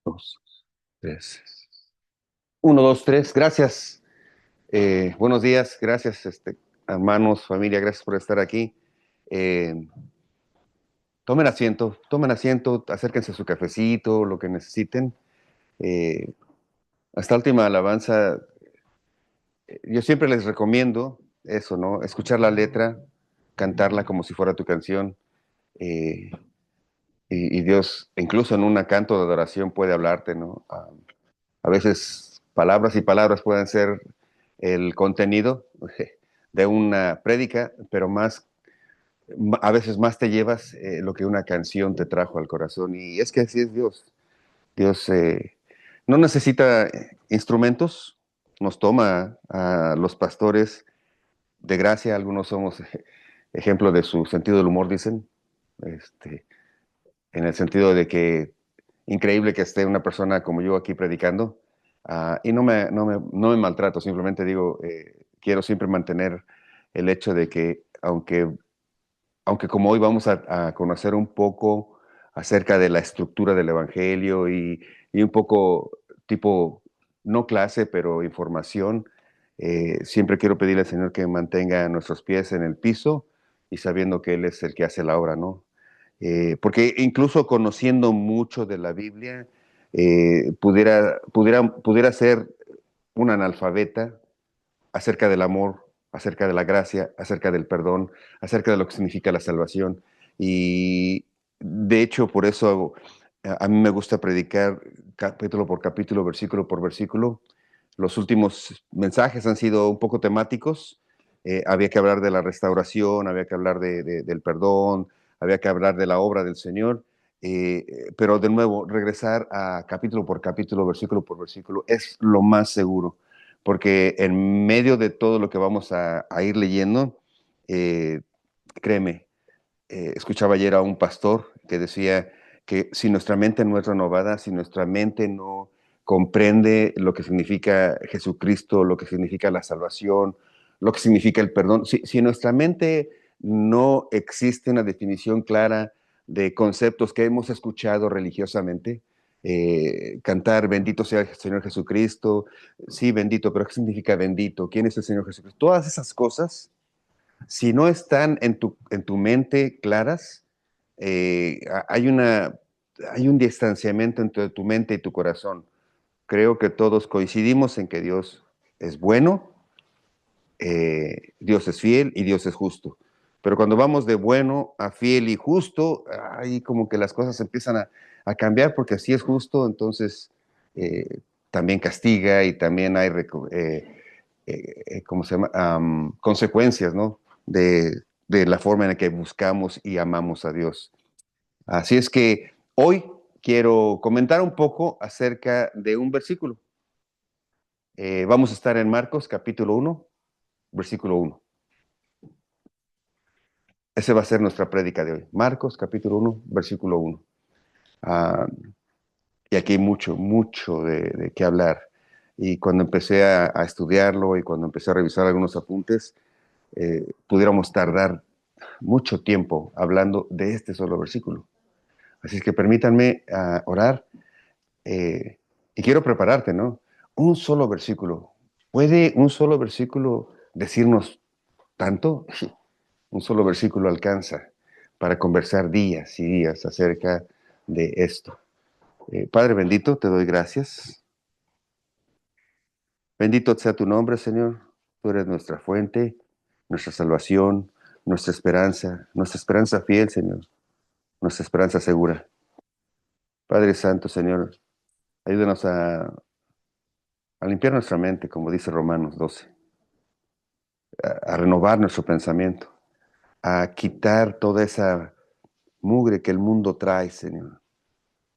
Dos, tres. Uno, dos, tres. Gracias. Buenos días. Gracias, hermanos, familia. Gracias por estar aquí. Eh, tomen asiento, acérquense a su cafecito, lo que necesiten. Eh, Hasta última alabanza, yo siempre les recomiendo eso, ¿no? Escuchar la letra, cantarla como si fuera tu canción. eh, y Dios, incluso en un canto de adoración, puede hablarte, ¿no? A veces palabras y palabras pueden ser el contenido de una prédica, pero a veces más te llevas lo que una canción te trajo al corazón. Y es que así es Dios. Dios no necesita instrumentos, nos toma a los pastores de gracia, algunos somos ejemplo de su sentido del humor, dicen, este, en el sentido de que increíble que esté una persona como yo aquí predicando, y no me maltrato, simplemente digo, quiero siempre mantener el hecho de que aunque como hoy vamos a conocer un poco acerca de la estructura del Evangelio y un poco tipo, no clase, pero información, siempre quiero pedirle al Señor que mantenga nuestros pies en el piso y sabiendo que Él es el que hace la obra, ¿no? Porque incluso conociendo mucho de la Biblia, pudiera ser un analfabeta acerca del amor, acerca de la gracia, acerca del perdón, acerca de lo que significa la salvación. Y de hecho, por eso a mí me gusta predicar capítulo por capítulo, versículo por versículo. Los últimos mensajes han sido un poco temáticos. Había que hablar de la restauración, había que hablar del perdón, había que hablar de la obra del Señor. Pero de nuevo, regresar a capítulo por capítulo, versículo por versículo, es lo más seguro, porque en medio de todo lo que vamos a ir leyendo, eh, créeme, escuchaba ayer a un pastor que decía que si nuestra mente no es renovada, si nuestra mente no comprende lo que significa Jesucristo, lo que significa la salvación, lo que significa el perdón, si en nuestra mente no existe una definición clara de conceptos que hemos escuchado religiosamente, cantar bendito sea el Señor Jesucristo, sí, bendito, pero ¿qué significa bendito? ¿Quién es el Señor Jesucristo? Todas esas cosas, si no están en tu mente claras, hay hay un distanciamiento entre tu mente y tu corazón. Creo que todos coincidimos en que Dios es bueno, Dios es fiel y Dios es justo. Pero cuando vamos de bueno a fiel y justo, ahí como que las cosas empiezan a cambiar, porque así es justo, entonces también castiga y también hay ¿cómo se llama? Consecuencias, ¿no? De la forma en la que buscamos y amamos a Dios. Así es que hoy quiero comentar un poco acerca de un versículo. Vamos a estar en Marcos capítulo 1, versículo 1. Ese va a ser nuestra prédica de hoy. Marcos capítulo 1, versículo 1. Ah, y aquí hay mucho de qué hablar. Y cuando empecé a estudiarlo y cuando empecé a revisar algunos apuntes, pudiéramos tardar mucho tiempo hablando de este solo versículo. Así es que permítanme orar y quiero prepararte, ¿no? Un solo versículo. ¿Puede un solo versículo decirnos tanto? Un solo versículo alcanza para conversar días y días acerca de esto. Padre bendito, te doy gracias. Bendito sea tu nombre, Señor. Tú eres nuestra fuente, nuestra salvación, nuestra esperanza fiel, Señor, nuestra esperanza segura. Padre Santo, Señor, ayúdanos a limpiar nuestra mente, como dice Romanos 12, a renovar nuestro pensamiento, a quitar toda esa mugre que el mundo trae, Señor,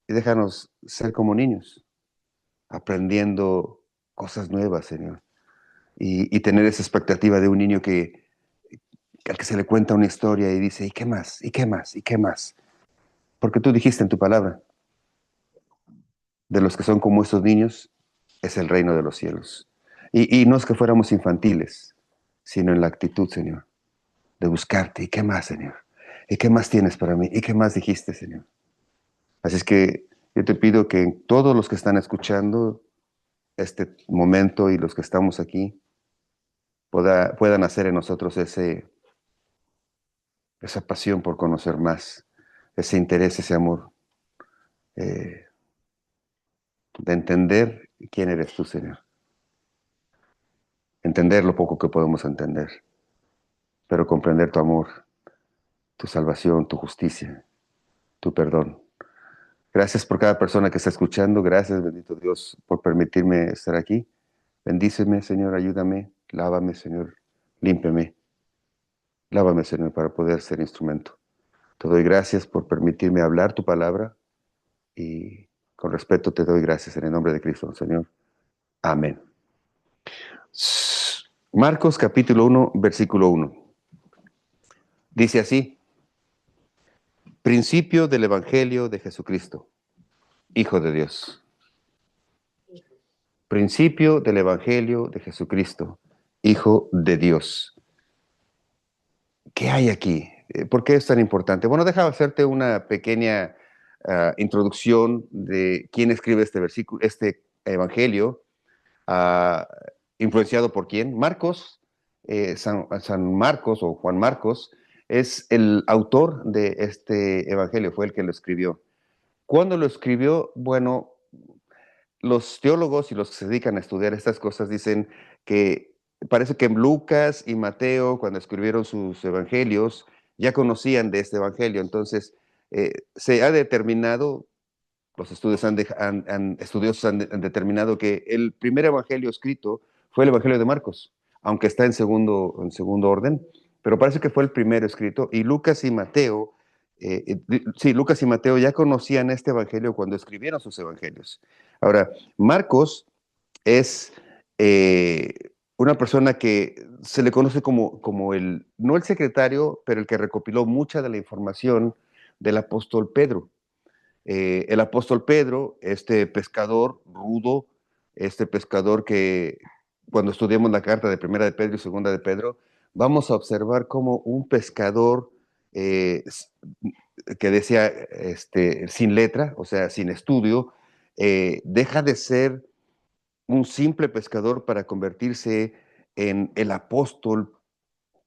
y déjanos ser como niños, aprendiendo cosas nuevas, Señor, y tener esa expectativa de un niño al que se le cuenta una historia y dice, ¿y qué más? ¿Y qué más? ¿Y qué más? Porque tú dijiste en tu palabra, de los que son como estos niños, es el reino de los cielos. Y no es que fuéramos infantiles, sino en la actitud, Señor, de buscarte. ¿Y qué más, Señor? ¿Y qué más tienes para mí? ¿Y qué más dijiste, Señor? Así es que Yo te pido que todos los que están escuchando este momento y los que estamos aquí puedan hacer en nosotros esa pasión por conocer más, ese interés, ese amor, eh, de entender quién eres tú, Señor. Entender lo poco que podemos entender, pero comprender tu amor, tu salvación, tu justicia, tu perdón. Gracias por cada persona que está escuchando. Gracias, bendito Dios, por permitirme estar aquí. Bendíceme, Señor, ayúdame. Lávame, Señor. Límpeme. Lávame, Señor, para poder ser instrumento. Te doy gracias por permitirme hablar tu palabra y con respeto te doy gracias en el nombre de Cristo, Señor. Amén. Marcos capítulo 1, versículo 1. Dice así: principio del Evangelio de Jesucristo, Hijo de Dios. Principio del Evangelio de Jesucristo, Hijo de Dios. ¿Qué hay aquí? ¿Por qué es tan importante? Bueno, déjame hacerte una pequeña introducción de quién escribe este versículo, este Evangelio, uh, influenciado por quién. Marcos, San Marcos o Juan Marcos, es el autor de este Evangelio, fue el que lo escribió. ¿Cuándo lo escribió? Bueno, los teólogos y los que se dedican a estudiar estas cosas dicen que parece que Lucas y Mateo, cuando escribieron sus evangelios, ya conocían de este evangelio. Entonces, se ha determinado, los estudios estudiosos han determinado que el primer evangelio escrito fue el evangelio de Marcos, aunque está en segundo orden, pero parece que fue el primero escrito. Y Lucas y Mateo, sí, Lucas y Mateo ya conocían este evangelio cuando escribieron sus evangelios. Ahora, Marcos es una persona que se le conoce como no el secretario, pero el que recopiló mucha de la información del apóstol Pedro. El apóstol Pedro, este pescador rudo, este pescador que cuando estudiamos la carta de Primera de Pedro y Segunda de Pedro, vamos a observar cómo un pescador eh, que decía sin letra, o sea, sin estudio, deja de ser un simple pescador para convertirse en el apóstol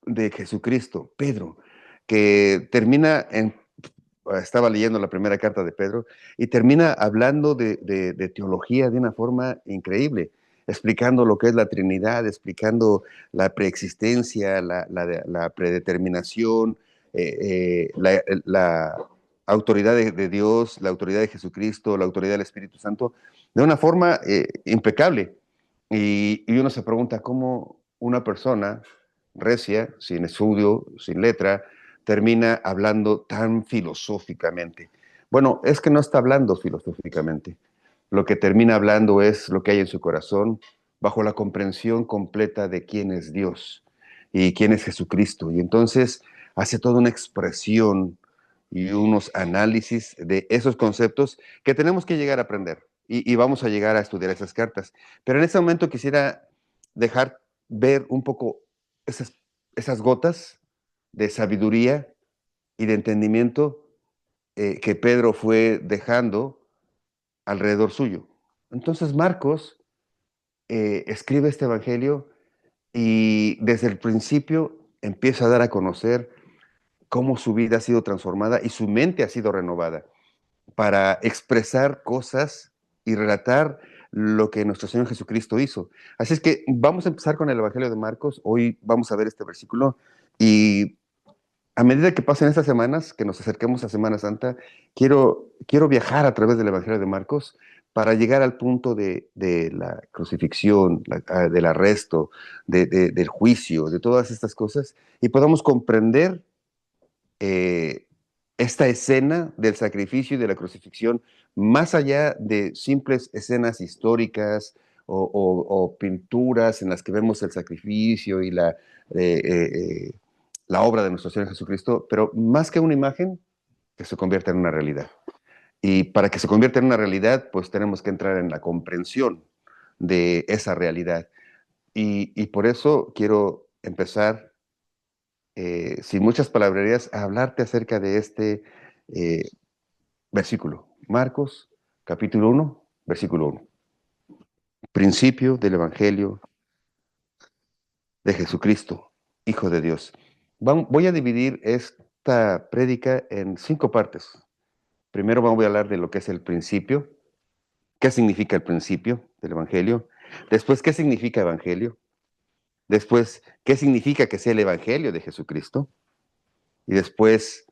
de Jesucristo, Pedro, que estaba leyendo la primera carta de Pedro y termina hablando de teología de una forma increíble, explicando lo que es la Trinidad, explicando la preexistencia, la predeterminación, la autoridad de Dios, la autoridad de Jesucristo, la autoridad del Espíritu Santo, de una forma impecable. Y uno se pregunta cómo una persona recia, sin estudio, sin letra, termina hablando tan filosóficamente. Bueno, es que no está hablando filosóficamente. Lo que termina hablando es lo que hay en su corazón, bajo la comprensión completa de quién es Dios y quién es Jesucristo. Y entonces hace toda una expresión y unos análisis de esos conceptos que tenemos que llegar a aprender. Y vamos a llegar a estudiar esas cartas. Pero en este momento quisiera dejar ver un poco esas gotas de sabiduría y de entendimiento que Pedro fue dejando alrededor suyo. Entonces Marcos escribe este evangelio y desde el principio empieza a dar a conocer cómo su vida ha sido transformada y su mente ha sido renovada para expresar cosas y relatar lo que nuestro Señor Jesucristo hizo. Así es que vamos a empezar con el Evangelio de Marcos. Hoy vamos a ver este versículo y a medida que pasen estas semanas, que nos acerquemos a Semana Santa, quiero viajar a través del Evangelio de Marcos para llegar al punto de la crucifixión, del arresto, del juicio, de todas estas cosas, y podamos comprender eh, esta escena del sacrificio y de la crucifixión más allá de simples escenas históricas o pinturas en las que vemos el sacrificio y la obra de nuestro Señor Jesucristo, pero más que una imagen, que se convierta en una realidad. Y para que se convierta en una realidad, pues tenemos que entrar en la comprensión de esa realidad. Y por eso quiero empezar sin muchas palabrerías, a hablarte acerca de este eh, versículo. Marcos, capítulo 1, versículo 1. Principio del Evangelio de Jesucristo, Hijo de Dios. Voy a dividir esta prédica en 5 partes. Primero voy a hablar de lo que es el principio, qué significa el principio del Evangelio. Después, qué significa Evangelio. Después, qué significa que sea el Evangelio de Jesucristo. Y después,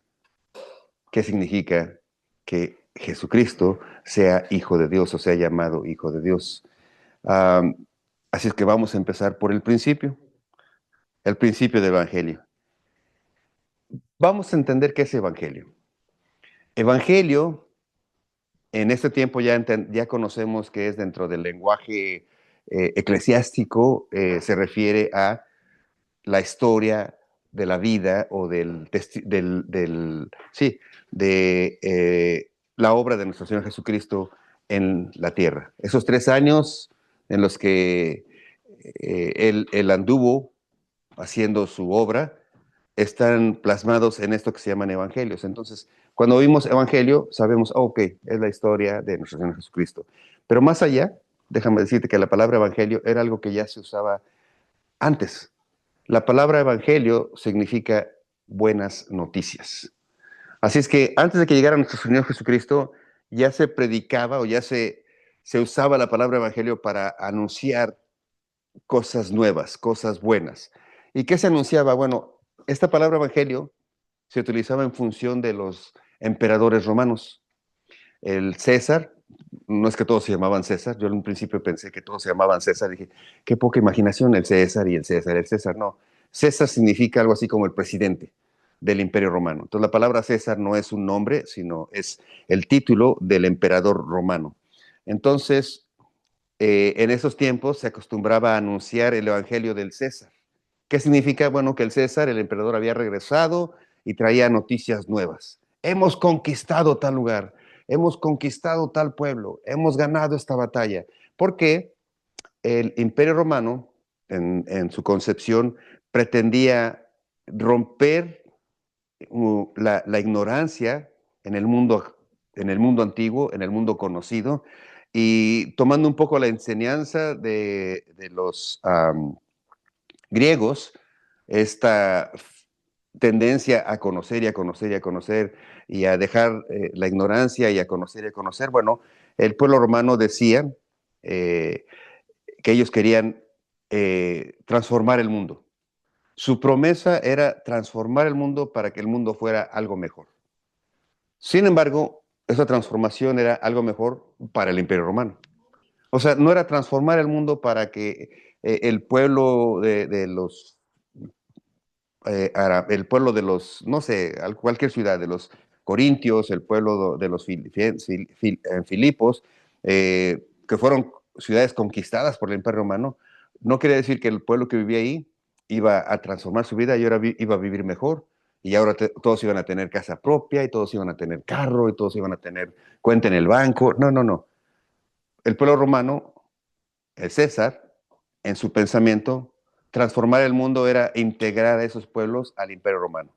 qué significa que Jesucristo sea Hijo de Dios o sea llamado Hijo de Dios. Así es que vamos a empezar por el principio del Evangelio. Vamos a entender qué es Evangelio. Evangelio, en este tiempo ya conocemos que es dentro del lenguaje eclesiástico, se refiere a la historia de la vida o de la obra de nuestro Señor Jesucristo en la tierra. Esos 3 años en los que él anduvo haciendo su obra, están plasmados en esto que se llaman evangelios. Entonces, cuando oímos evangelio, sabemos, ok, es la historia de nuestro Señor Jesucristo. Pero más allá, déjame decirte que la palabra evangelio era algo que ya se usaba antes. La palabra evangelio significa buenas noticias. Así es que antes de que llegara nuestro Señor Jesucristo, ya se predicaba o se usaba la palabra evangelio para anunciar cosas nuevas, cosas buenas. ¿Y qué se anunciaba? Bueno, esta palabra evangelio se utilizaba en función de los emperadores romanos. El César, no es que todos se llamaban César, yo en un principio pensé que todos se llamaban César, dije, qué poca imaginación el César y el César, no. César significa algo así como el presidente del Imperio Romano. Entonces la palabra César no es un nombre, sino es el título del emperador romano. Entonces, en esos tiempos se acostumbraba a anunciar el Evangelio del César. ¿Qué significa? Bueno, que el César, el emperador, había regresado y traía noticias nuevas. Hemos conquistado tal lugar, hemos conquistado tal pueblo, hemos ganado esta batalla. Porque el Imperio Romano, en su concepción, pretendía romper la ignorancia en el mundo antiguo, en el mundo conocido, y tomando un poco la enseñanza de los griegos, esta tendencia a conocer y a conocer y a conocer y a dejar la ignorancia y a conocer, bueno, el pueblo romano decía que ellos querían transformar el mundo. Su promesa era transformar el mundo para que el mundo fuera algo mejor. Sin embargo, esa transformación era algo mejor para el Imperio Romano. O sea, no era transformar el mundo para que el pueblo de los el pueblo de los, no sé, cualquier ciudad, de los corintios, el pueblo de los Filipos, que fueron ciudades conquistadas por el Imperio Romano, no quiere decir que el pueblo que vivía ahí iba a transformar su vida y ahora iba a vivir mejor. Y ahora todos iban a tener casa propia y todos iban a tener carro y todos iban a tener cuenta en el banco. No, no, no. El pueblo romano, el César, en su pensamiento, transformar el mundo era integrar a esos pueblos al Imperio Romano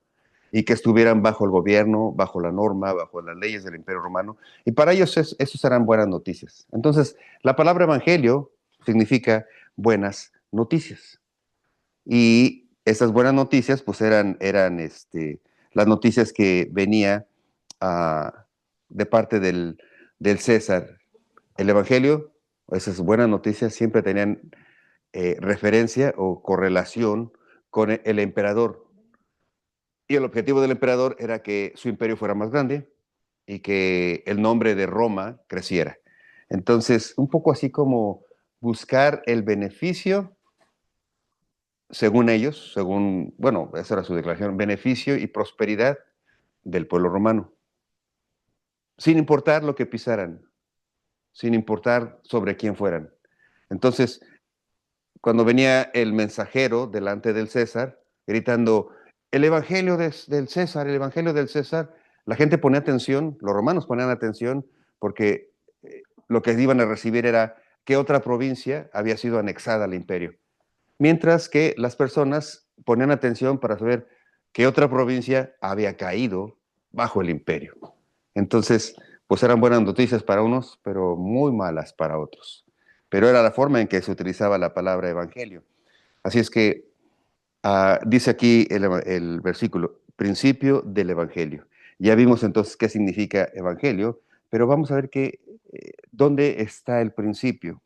y que estuvieran bajo el gobierno, bajo la norma, bajo las leyes del Imperio Romano. Y para ellos esos eran buenas noticias. Entonces, la palabra evangelio significa buenas noticias. Y esas buenas noticias, pues eran las noticias que venía de parte del César. El evangelio, esas buenas noticias siempre tenían referencia o correlación con el emperador. Y el objetivo del emperador era que su imperio fuera más grande y que el nombre de Roma creciera. Entonces, un poco así como buscar el beneficio, según ellos, bueno, esa era su declaración, beneficio y prosperidad del pueblo romano, sin importar lo que pisaran, sin importar sobre quién fueran. Entonces, cuando venía el mensajero delante del César, gritando, el evangelio del César, el evangelio del César, la gente ponía atención, los romanos ponían atención, porque lo que iban a recibir era qué otra provincia había sido anexada al imperio. Mientras que las personas ponían atención para saber qué otra provincia había caído bajo el imperio. Entonces, pues eran buenas noticias para unos, pero muy malas para otros. Pero era la forma en que se utilizaba la palabra evangelio. Así es que dice aquí el versículo, principio del evangelio. Ya vimos entonces qué significa evangelio, pero vamos a ver dónde está el principio,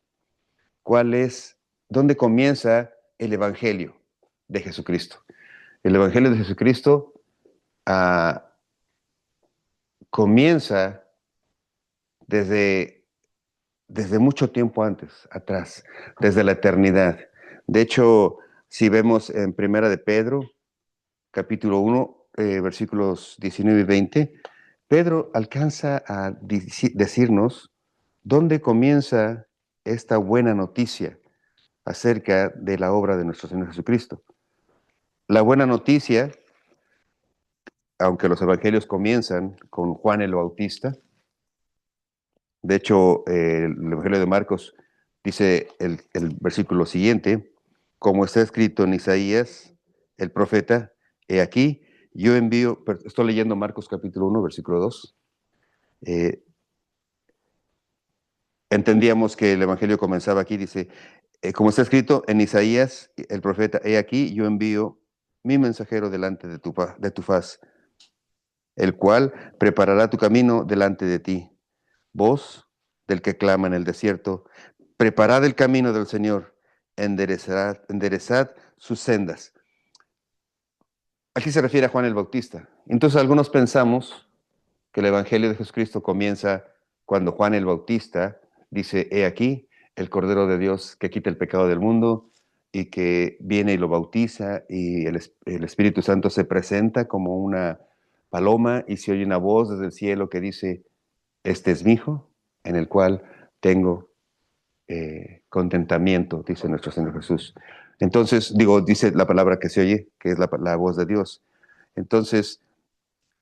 cuál es, dónde comienza el evangelio de Jesucristo. El evangelio de Jesucristo ah, comienza desde, desde mucho tiempo antes, atrás, desde la eternidad. De hecho, si vemos en Primera de Pedro, capítulo 1, versículos 19 y 20, Pedro alcanza a decirnos dónde comienza esta buena noticia acerca de la obra de nuestro Señor Jesucristo. La buena noticia, aunque los evangelios comienzan con Juan el Bautista, de hecho, el Evangelio de Marcos dice el versículo siguiente, como está escrito en Isaías, el profeta, he aquí, yo envío, estoy leyendo Marcos capítulo 1, versículo 2, eh, entendíamos que el Evangelio comenzaba aquí, dice, como está escrito en Isaías, el profeta, he aquí, yo envío mi mensajero delante de tu faz, el cual preparará tu camino delante de ti. Voz del que clama en el desierto, preparad el camino del Señor, enderezad sus sendas. Aquí se refiere a Juan el Bautista. Entonces algunos pensamos que el Evangelio de Jesucristo comienza cuando Juan el Bautista dice, he aquí el Cordero de Dios que quita el pecado del mundo y que viene y lo bautiza y el Espíritu Santo se presenta como una paloma y se oye una voz desde el cielo que dice, este es mi Hijo en el cual tengo contentamiento, dice nuestro Señor Jesús. Entonces, dice la palabra que se oye, que es la voz de Dios. Entonces,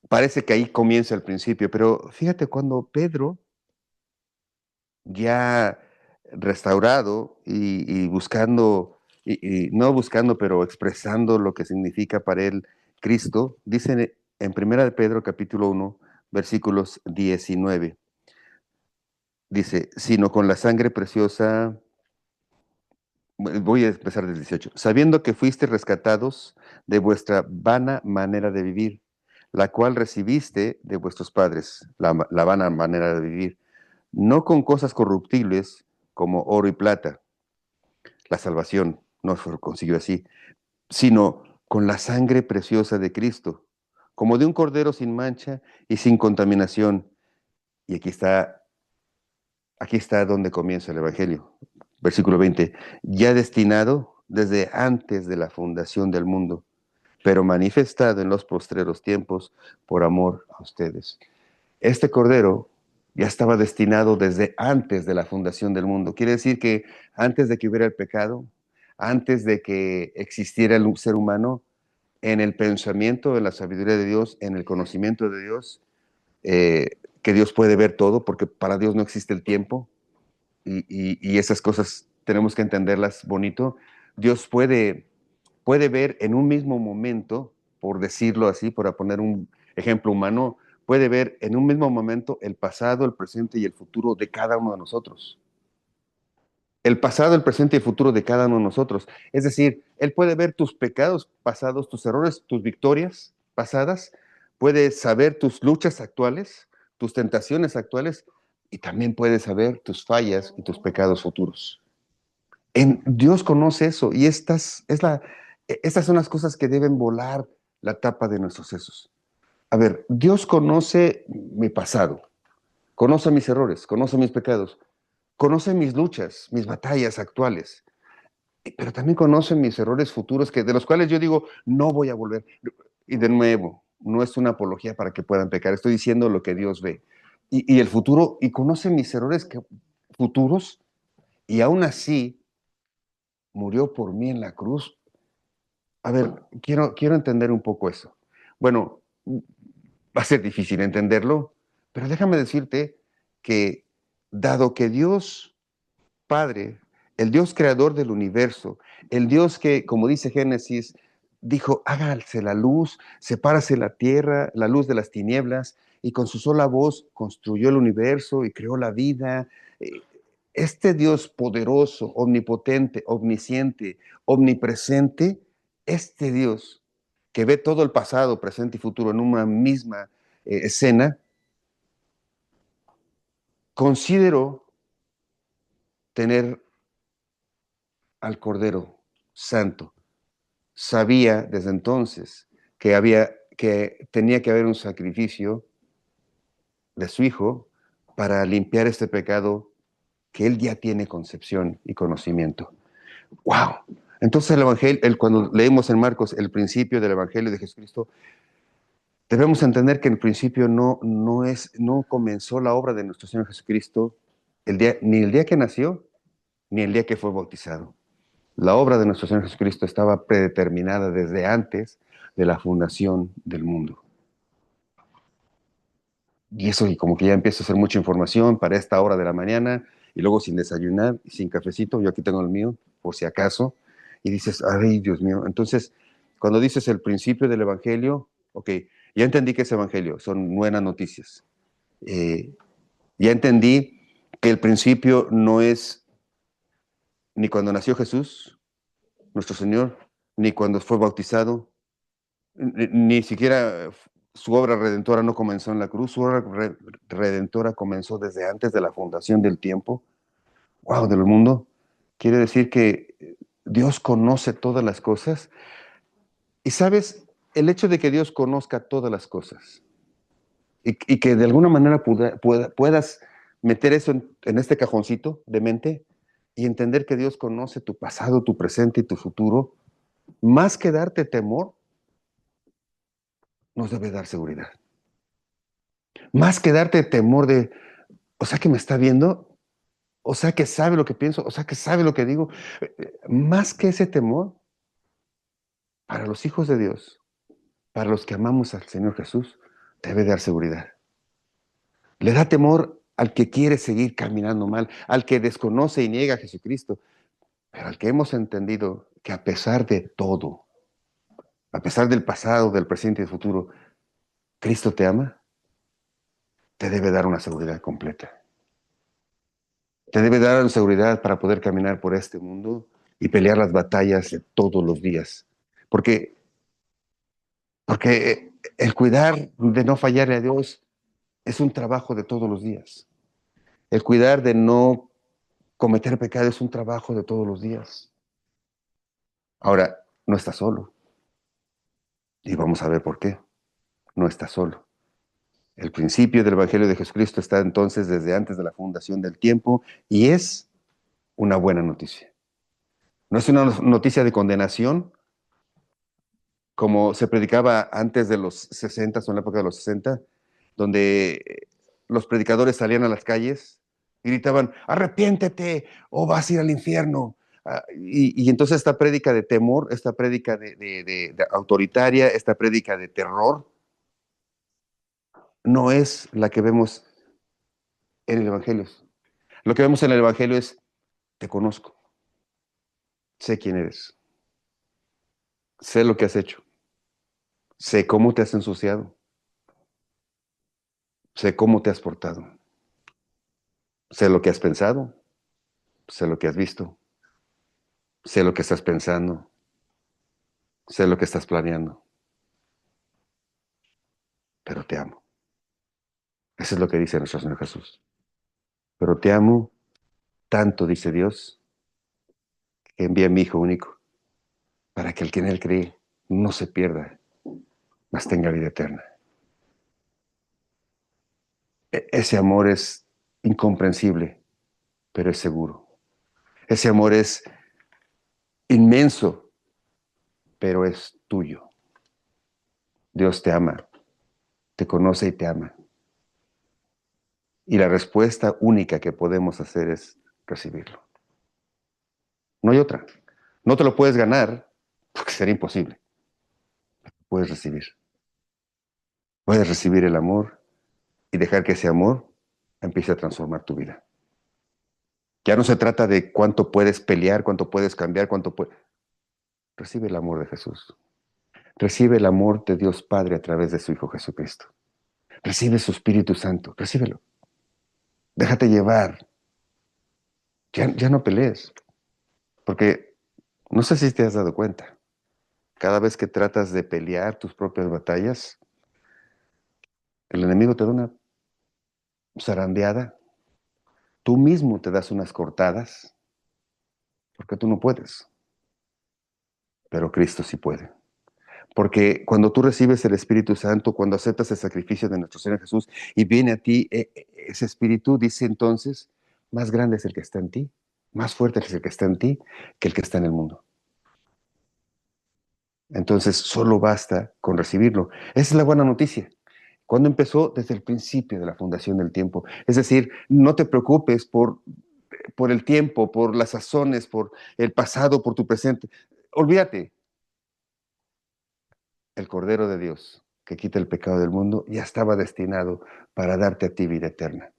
parece que ahí comienza el principio, pero fíjate cuando Pedro, ya restaurado y buscando, y no buscando, pero expresando lo que significa para él Cristo, dice en Primera de Pedro capítulo 1, versículos 19, dice, sino con la sangre preciosa. Voy a empezar del 18. Sabiendo que fuiste rescatados de vuestra vana manera de vivir, la cual recibiste de vuestros padres, la vana manera de vivir, no con cosas corruptibles como oro y plata, la salvación no se consiguió así, sino con la sangre preciosa de Cristo, como de un cordero sin mancha y sin contaminación. Y aquí está donde comienza el Evangelio. Versículo 20, ya destinado desde antes de la fundación del mundo, pero manifestado en los postreros tiempos por amor a ustedes. Este cordero ya estaba destinado desde antes de la fundación del mundo. Quiere decir que antes de que hubiera el pecado, antes de que existiera el ser humano, en el pensamiento, en la sabiduría de Dios, en el conocimiento de Dios, que Dios puede ver todo, porque para Dios no existe el tiempo, y esas cosas tenemos que entenderlas bonito. Dios puede ver en un mismo momento, por decirlo así, para poner un ejemplo humano, puede ver en un mismo momento el pasado, el presente y el futuro de cada uno de nosotros. El pasado, el presente y el futuro de cada uno de nosotros. Es decir, Él puede ver tus pecados pasados, tus errores, tus victorias pasadas, puede saber tus luchas actuales, tus tentaciones actuales y también puede saber tus fallas y tus pecados futuros. Dios conoce eso y estas son las cosas que deben volar la tapa de nuestros sesos. A ver, Dios conoce mi pasado, conoce mis errores, conoce mis pecados, conoce mis luchas, mis batallas actuales, pero también conoce mis errores futuros de los cuales yo digo, no voy a volver. Y de nuevo, no es una apología para que puedan pecar, estoy diciendo lo que Dios ve. Y el futuro, y conoce mis errores futuros, y aún así murió por mí en la cruz. A ver, quiero entender un poco eso. Bueno, va a ser difícil entenderlo, pero déjame decirte que dado que Dios Padre, el Dios creador del universo, el Dios que, como dice Génesis, dijo, hágase la luz, sepárase la tierra, la luz de las tinieblas, y con su sola voz construyó el universo y creó la vida. Este Dios poderoso, omnipotente, omnisciente, omnipresente, este Dios que ve todo el pasado, presente y futuro en una misma escena, consideró tener al Cordero Santo. Sabía desde entonces que tenía que haber un sacrificio de su Hijo para limpiar este pecado que él ya tiene concepción y conocimiento. ¡Wow! Entonces el Evangelio, cuando leemos en Marcos el principio del Evangelio de Jesucristo, debemos entender que el principio no comenzó la obra de nuestro Señor Jesucristo ni el día que nació, ni el día que fue bautizado. La obra de nuestro Señor Jesucristo estaba predeterminada desde antes de la fundación del mundo. Y eso, y como que ya empieza a ser mucha información para esta hora de la mañana, y luego sin desayunar y sin cafecito, yo aquí tengo el mío, por si acaso, y dices, ay, Dios mío. Entonces, cuando dices el principio del Evangelio, ok, ya entendí que es Evangelio, son buenas noticias. Ya entendí que el principio no es ni cuando nació Jesús, nuestro Señor, ni cuando fue bautizado, ni siquiera su obra redentora no comenzó en la cruz, su obra redentora comenzó desde antes de la fundación del tiempo, wow, del mundo. Quiere decir que Dios conoce todas las cosas. Y sabes, el hecho de que Dios conozca todas las cosas y que de alguna manera puedas meter eso en este cajoncito de mente y entender que Dios conoce tu pasado, tu presente y tu futuro, más que darte temor, nos debe dar seguridad. Más que darte temor de, o sea que me está viendo, o sea que sabe lo que pienso, o sea que sabe lo que digo. Más que ese temor, para los hijos de Dios, para los que amamos al Señor Jesús, debe dar seguridad. Le da temor al que quiere seguir caminando mal, al que desconoce y niega a Jesucristo, pero al que hemos entendido que a pesar de todo, a pesar del pasado, del presente y del futuro, Cristo te ama, te debe dar una seguridad completa. Te debe dar una seguridad para poder caminar por este mundo y pelear las batallas de todos los días. Porque, porque el cuidar de no fallarle a Dios es un trabajo de todos los días. El cuidar de no cometer pecado es un trabajo de todos los días. Ahora, no estás solo. Y vamos a ver por qué. No estás solo. El principio del Evangelio de Jesucristo está entonces desde antes de la fundación del tiempo y es una buena noticia. No es una noticia de condenación como se predicaba antes de los 60 o en la época de los 60, donde los predicadores salían a las calles y gritaban, arrepiéntete o vas a ir al infierno. Y entonces esta prédica de temor, esta prédica de autoritaria, esta prédica de terror, no es la que vemos en el Evangelio. Lo que vemos en el Evangelio es, te conozco, sé quién eres, sé lo que has hecho, sé cómo te has ensuciado, sé cómo te has portado, sé lo que has pensado, sé lo que has visto, sé lo que estás pensando, sé lo que estás planeando, pero te amo. Eso es lo que dice nuestro Señor Jesús. Pero te amo tanto, dice Dios, que envía a mi Hijo único, para que el que en Él cree no se pierda, mas tenga vida eterna. Ese amor es incomprensible, pero es seguro. Ese amor es inmenso, pero es tuyo. Dios te ama, te conoce y te ama. Y la respuesta única que podemos hacer es recibirlo. No hay otra. No te lo puedes ganar, porque sería imposible. Puedes recibir. Puedes recibir el amor y dejar que ese amor empiece a transformar tu vida. Ya no se trata de cuánto puedes pelear, cuánto puedes cambiar, cuánto puedes... Recibe el amor de Jesús. Recibe el amor de Dios Padre a través de su Hijo Jesucristo. Recibe su Espíritu Santo, recíbelo. Déjate llevar. Ya no pelees, porque no sé si te has dado cuenta. Cada vez que tratas de pelear tus propias batallas, el enemigo te da una zarandeada, tú mismo te das unas cortadas, porque tú no puedes, pero Cristo sí puede. Porque cuando tú recibes el Espíritu Santo, cuando aceptas el sacrificio de nuestro Señor Jesús y viene a ti ese Espíritu, dice entonces, más grande es el que está en ti, más fuerte es el que está en ti que el que está en el mundo. Entonces solo basta con recibirlo. Esa es la buena noticia. ¿Cuándo empezó? Desde el principio de la fundación del tiempo. Es decir, no te preocupes por el tiempo, por las sazones, por el pasado, por tu presente. Olvídate, el Cordero de Dios que quita el pecado del mundo ya estaba destinado para darte a ti vida eterna.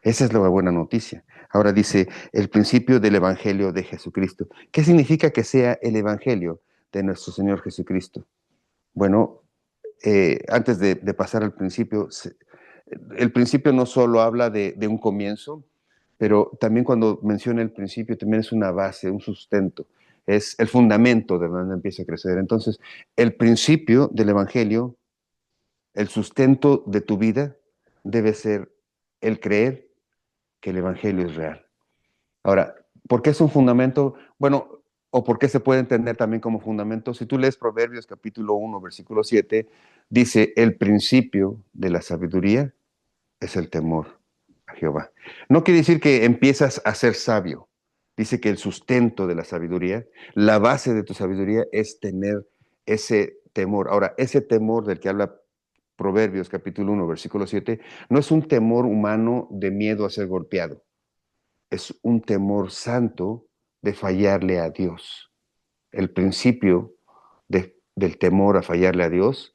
Esa es la buena noticia. Ahora dice el principio del Evangelio de Jesucristo. ¿Qué significa que sea el Evangelio de nuestro Señor Jesucristo? Bueno, antes de pasar al principio, el principio no solo habla de un comienzo, pero también cuando menciona el principio también es una base, un sustento, es el fundamento de donde empieza a crecer. Entonces, el principio del Evangelio, el sustento de tu vida, debe ser el creer que el Evangelio es real. Ahora, ¿por qué es un fundamento? Bueno, o por qué se puede entender también como fundamento. Si tú lees Proverbios capítulo 1, versículo 7, dice, el principio de la sabiduría es el temor a Jehová. No quiere decir que empiezas a ser sabio. Dice que el sustento de la sabiduría, la base de tu sabiduría es tener ese temor. Ahora, ese temor del que habla Proverbios capítulo 1, versículo 7, no es un temor humano de miedo a ser golpeado. Es un temor santo de fallarle a Dios. El principio del temor a fallarle a Dios,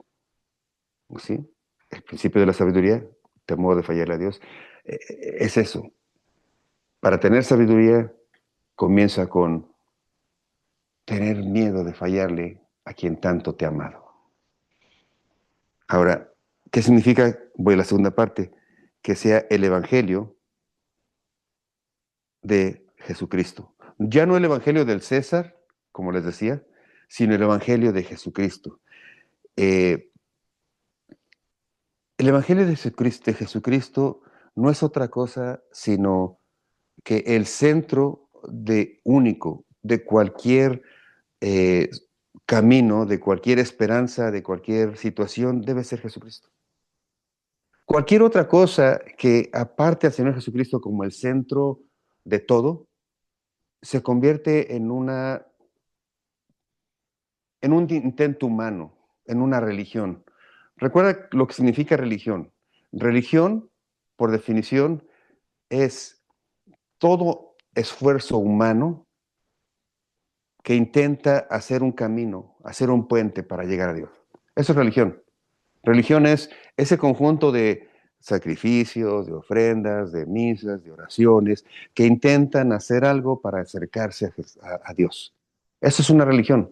¿sí? El principio de la sabiduría, temor de fallarle a Dios, es eso. Para tener sabiduría comienza con tener miedo de fallarle a quien tanto te ha amado. Ahora, ¿qué significa? Voy a la segunda parte, que sea el Evangelio de Jesucristo. Ya no el Evangelio del César, como les decía, sino el Evangelio de Jesucristo. Eh, el Evangelio de Jesucristo no es otra cosa sino que el centro único de cualquier eh, camino, de cualquier esperanza, de cualquier situación, debe ser Jesucristo. Cualquier otra cosa que aparte al Señor Jesucristo como el centro de todo, se convierte en un intento humano, en una religión. Recuerda lo que significa religión. Religión, por definición, es todo esfuerzo humano que intenta hacer un camino, hacer un puente para llegar a Dios. Eso es religión. Religión es ese conjunto de sacrificios, de ofrendas, de misas, de oraciones, que intentan hacer algo para acercarse a Dios. Eso es una religión.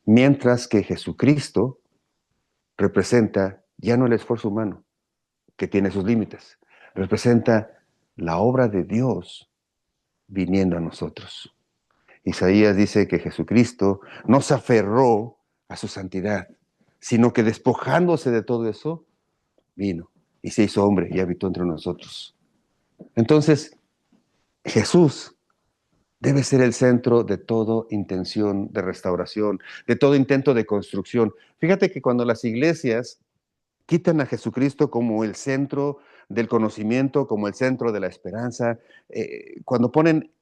Mientras que Jesucristo representa ya no el esfuerzo humano, que tiene sus límites, representa la obra de Dios viniendo a nosotros. Isaías dice que Jesucristo no se aferró a su santidad, sino que despojándose de todo eso, vino y se hizo hombre y habitó entre nosotros. Entonces, Jesús debe ser el centro de toda intención de restauración, de todo intento de construcción. Fíjate que cuando las iglesias quitan a Jesucristo como el centro del conocimiento, como el centro de la esperanza, cuando ponen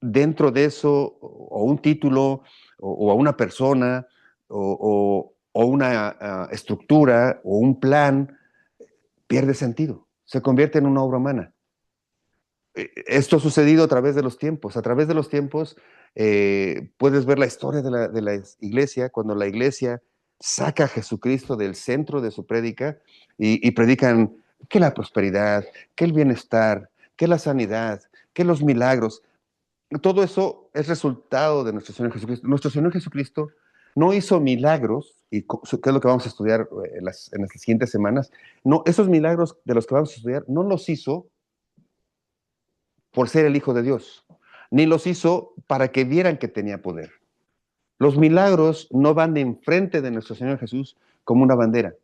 dentro de eso o un título o a una persona o una estructura o un plan, pierde sentido, se convierte en una obra humana. Esto ha sucedido a través de los tiempos. A través de los tiempos puedes ver la historia de la iglesia, cuando la iglesia saca a Jesucristo del centro de su prédica y predican que la prosperidad, que el bienestar, que la sanidad, que los milagros. Todo eso es resultado de nuestro Señor Jesucristo. Nuestro Señor Jesucristo no hizo milagros, y qué es lo que vamos a estudiar en las siguientes semanas. No, esos milagros de los que vamos a estudiar no los hizo por ser el Hijo de Dios, ni los hizo para que vieran que tenía poder. Los milagros no van de enfrente de nuestro Señor Jesús como una bandera.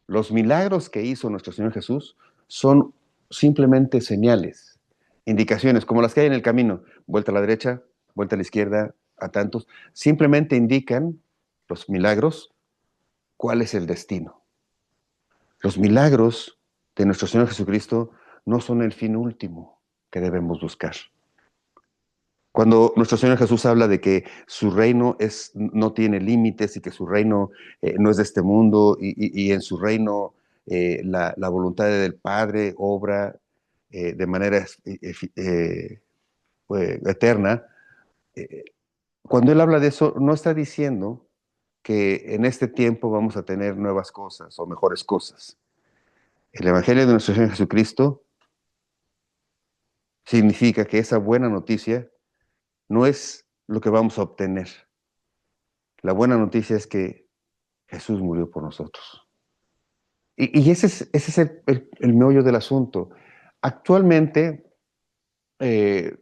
Los milagros que hizo nuestro Señor Jesús son simplemente señales, indicaciones, como las que hay en el camino, vuelta a la derecha, vuelta a la izquierda, a tantos, simplemente indican los milagros cuál es el destino. Los milagros de nuestro Señor Jesucristo no son el fin último que debemos buscar. Cuando nuestro Señor Jesús habla de que su reino no tiene límites y que su reino no es de este mundo y en su reino la voluntad del Padre obra de manera eterna, eh, cuando Él habla de eso, no está diciendo que en este tiempo vamos a tener nuevas cosas o mejores cosas. El Evangelio de nuestro Señor Jesucristo significa que esa buena noticia no es lo que vamos a obtener. La buena noticia es que Jesús murió por nosotros. Y ese es el meollo del asunto. Actualmente, eh,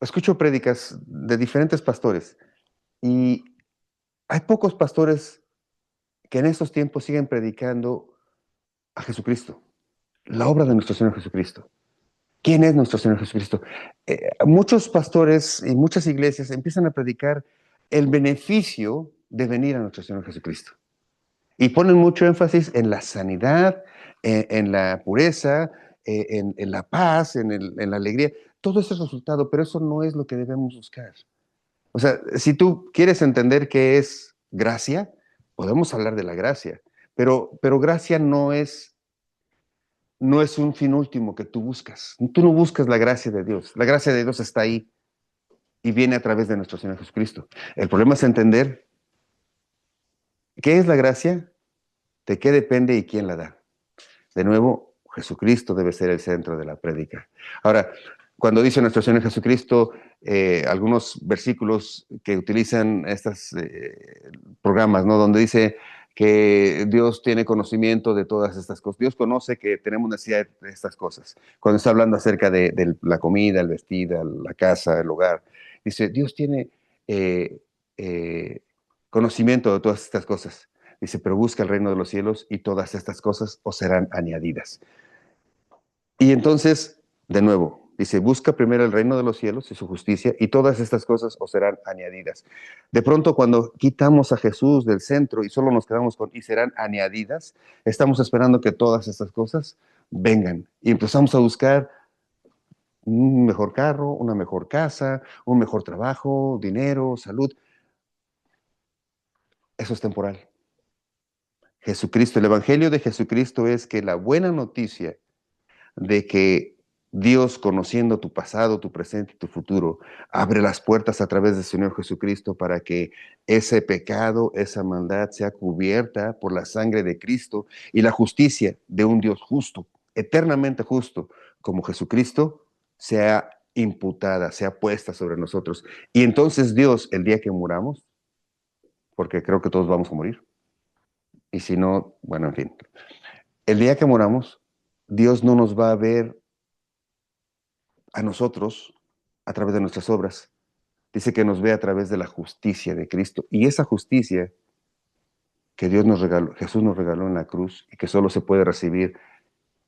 escucho prédicas de diferentes pastores y hay pocos pastores que en estos tiempos siguen predicando a Jesucristo, la obra de nuestro Señor Jesucristo. ¿Quién es nuestro Señor Jesucristo? Muchos pastores y muchas iglesias empiezan a predicar el beneficio de venir a nuestro Señor Jesucristo. Y ponen mucho énfasis en la sanidad, en la pureza, en la paz, en la alegría. Todo eso es resultado, pero eso no es lo que debemos buscar. O sea, si tú quieres entender qué es gracia, podemos hablar de la gracia, pero gracia no es un fin último que tú buscas. Tú no buscas la gracia de Dios. La gracia de Dios está ahí y viene a través de nuestro Señor Jesucristo. El problema es entender qué es la gracia, de qué depende y quién la da. De nuevo, Jesucristo debe ser el centro de la prédica. Ahora, cuando dice nuestro Señor Jesucristo, algunos versículos que utilizan estos programas, ¿no? Donde dice que Dios tiene conocimiento de todas estas cosas. Dios conoce que tenemos necesidad de estas cosas. Cuando está hablando acerca de la comida, el vestido, la casa, el hogar, dice, Dios tiene eh, eh, conocimiento de todas estas cosas. Dice, pero busca el reino de los cielos y todas estas cosas os serán añadidas. Y entonces, de nuevo, dice, busca primero el reino de los cielos y su justicia y todas estas cosas os serán añadidas. De pronto, cuando quitamos a Jesús del centro y solo nos quedamos con y serán añadidas, estamos esperando que todas estas cosas vengan y empezamos a buscar un mejor carro, una mejor casa, un mejor trabajo, dinero, salud. Eso es temporal. Jesucristo, el Evangelio de Jesucristo es que la buena noticia de que Dios, conociendo tu pasado, tu presente y tu futuro, abre las puertas a través del Señor Jesucristo para que ese pecado, esa maldad sea cubierta por la sangre de Cristo y la justicia de un Dios justo, eternamente justo, como Jesucristo, sea imputada, sea puesta sobre nosotros. Y entonces Dios, el día que muramos, porque creo que todos vamos a morir, y si no, bueno, en fin, el día que moramos, Dios no nos va a ver a nosotros a través de nuestras obras. Dice que nos ve a través de la justicia de Cristo. Y esa justicia que Dios nos regaló, Jesús nos regaló en la cruz y que solo se puede recibir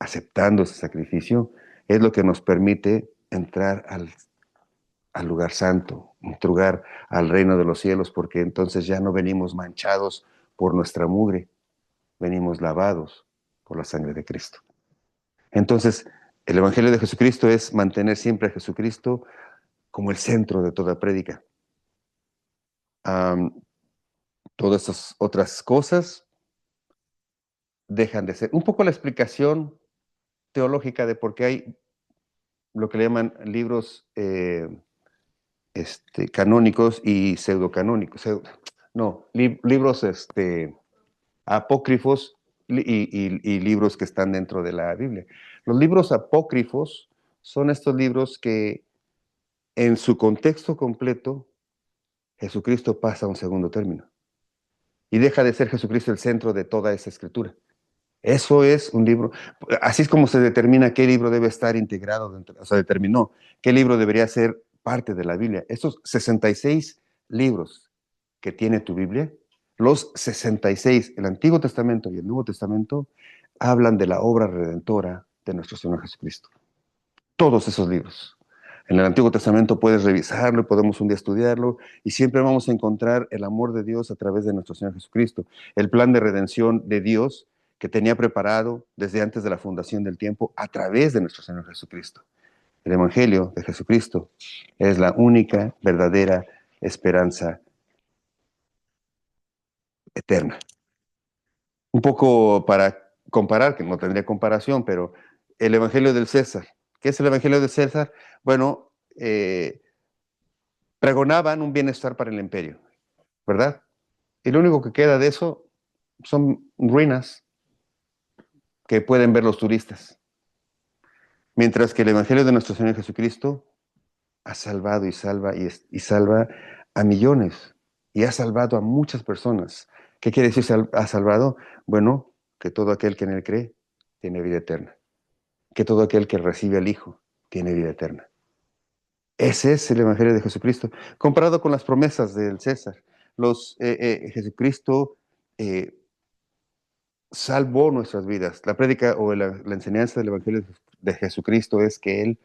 aceptando ese sacrificio, es lo que nos permite entrar al lugar santo, entrar al reino de los cielos, porque entonces ya no venimos manchados por nuestra mugre, venimos lavados por la sangre de Cristo. Entonces, el Evangelio de Jesucristo es mantener siempre a Jesucristo como el centro de toda prédica. Todas estas otras cosas dejan de ser. Un poco la explicación teológica de por qué hay lo que le llaman libros canónicos y pseudocanónicos. Libros apócrifos y libros que están dentro de la Biblia. Los libros apócrifos son estos libros que en su contexto completo Jesucristo pasa a un segundo término y deja de ser Jesucristo el centro de toda esa escritura. Eso es un libro, así es como se determina qué libro debe estar integrado dentro, o sea, determinó qué libro debería ser parte de la Biblia. Esos 66 libros que tiene tu Biblia, los 66, el Antiguo Testamento y el Nuevo Testamento, hablan de la obra redentora de nuestro Señor Jesucristo. Todos esos libros. En el Antiguo Testamento puedes revisarlo, podemos un día estudiarlo, y siempre vamos a encontrar el amor de Dios a través de nuestro Señor Jesucristo, el plan de redención de Dios que tenía preparado desde antes de la fundación del tiempo a través de nuestro Señor Jesucristo. El Evangelio de Jesucristo es la única verdadera esperanza eterna. Un poco para comparar, que no tendría comparación, pero el Evangelio del César. ¿Qué es el Evangelio del César? Bueno, pregonaban un bienestar para el imperio, ¿verdad? Y lo único que queda de eso son ruinas que pueden ver los turistas. Mientras que el Evangelio de nuestro Señor Jesucristo ha salvado y salva y salva a millones y ha salvado a muchas personas. ¿Qué quiere decir ha salvado? Bueno, que todo aquel que en él cree tiene vida eterna. Que todo aquel que recibe al Hijo tiene vida eterna. Ese es el Evangelio de Jesucristo, comparado con las promesas del César. Jesucristo eh, salvó nuestras vidas. La prédica o la enseñanza del Evangelio de Jesucristo es que Él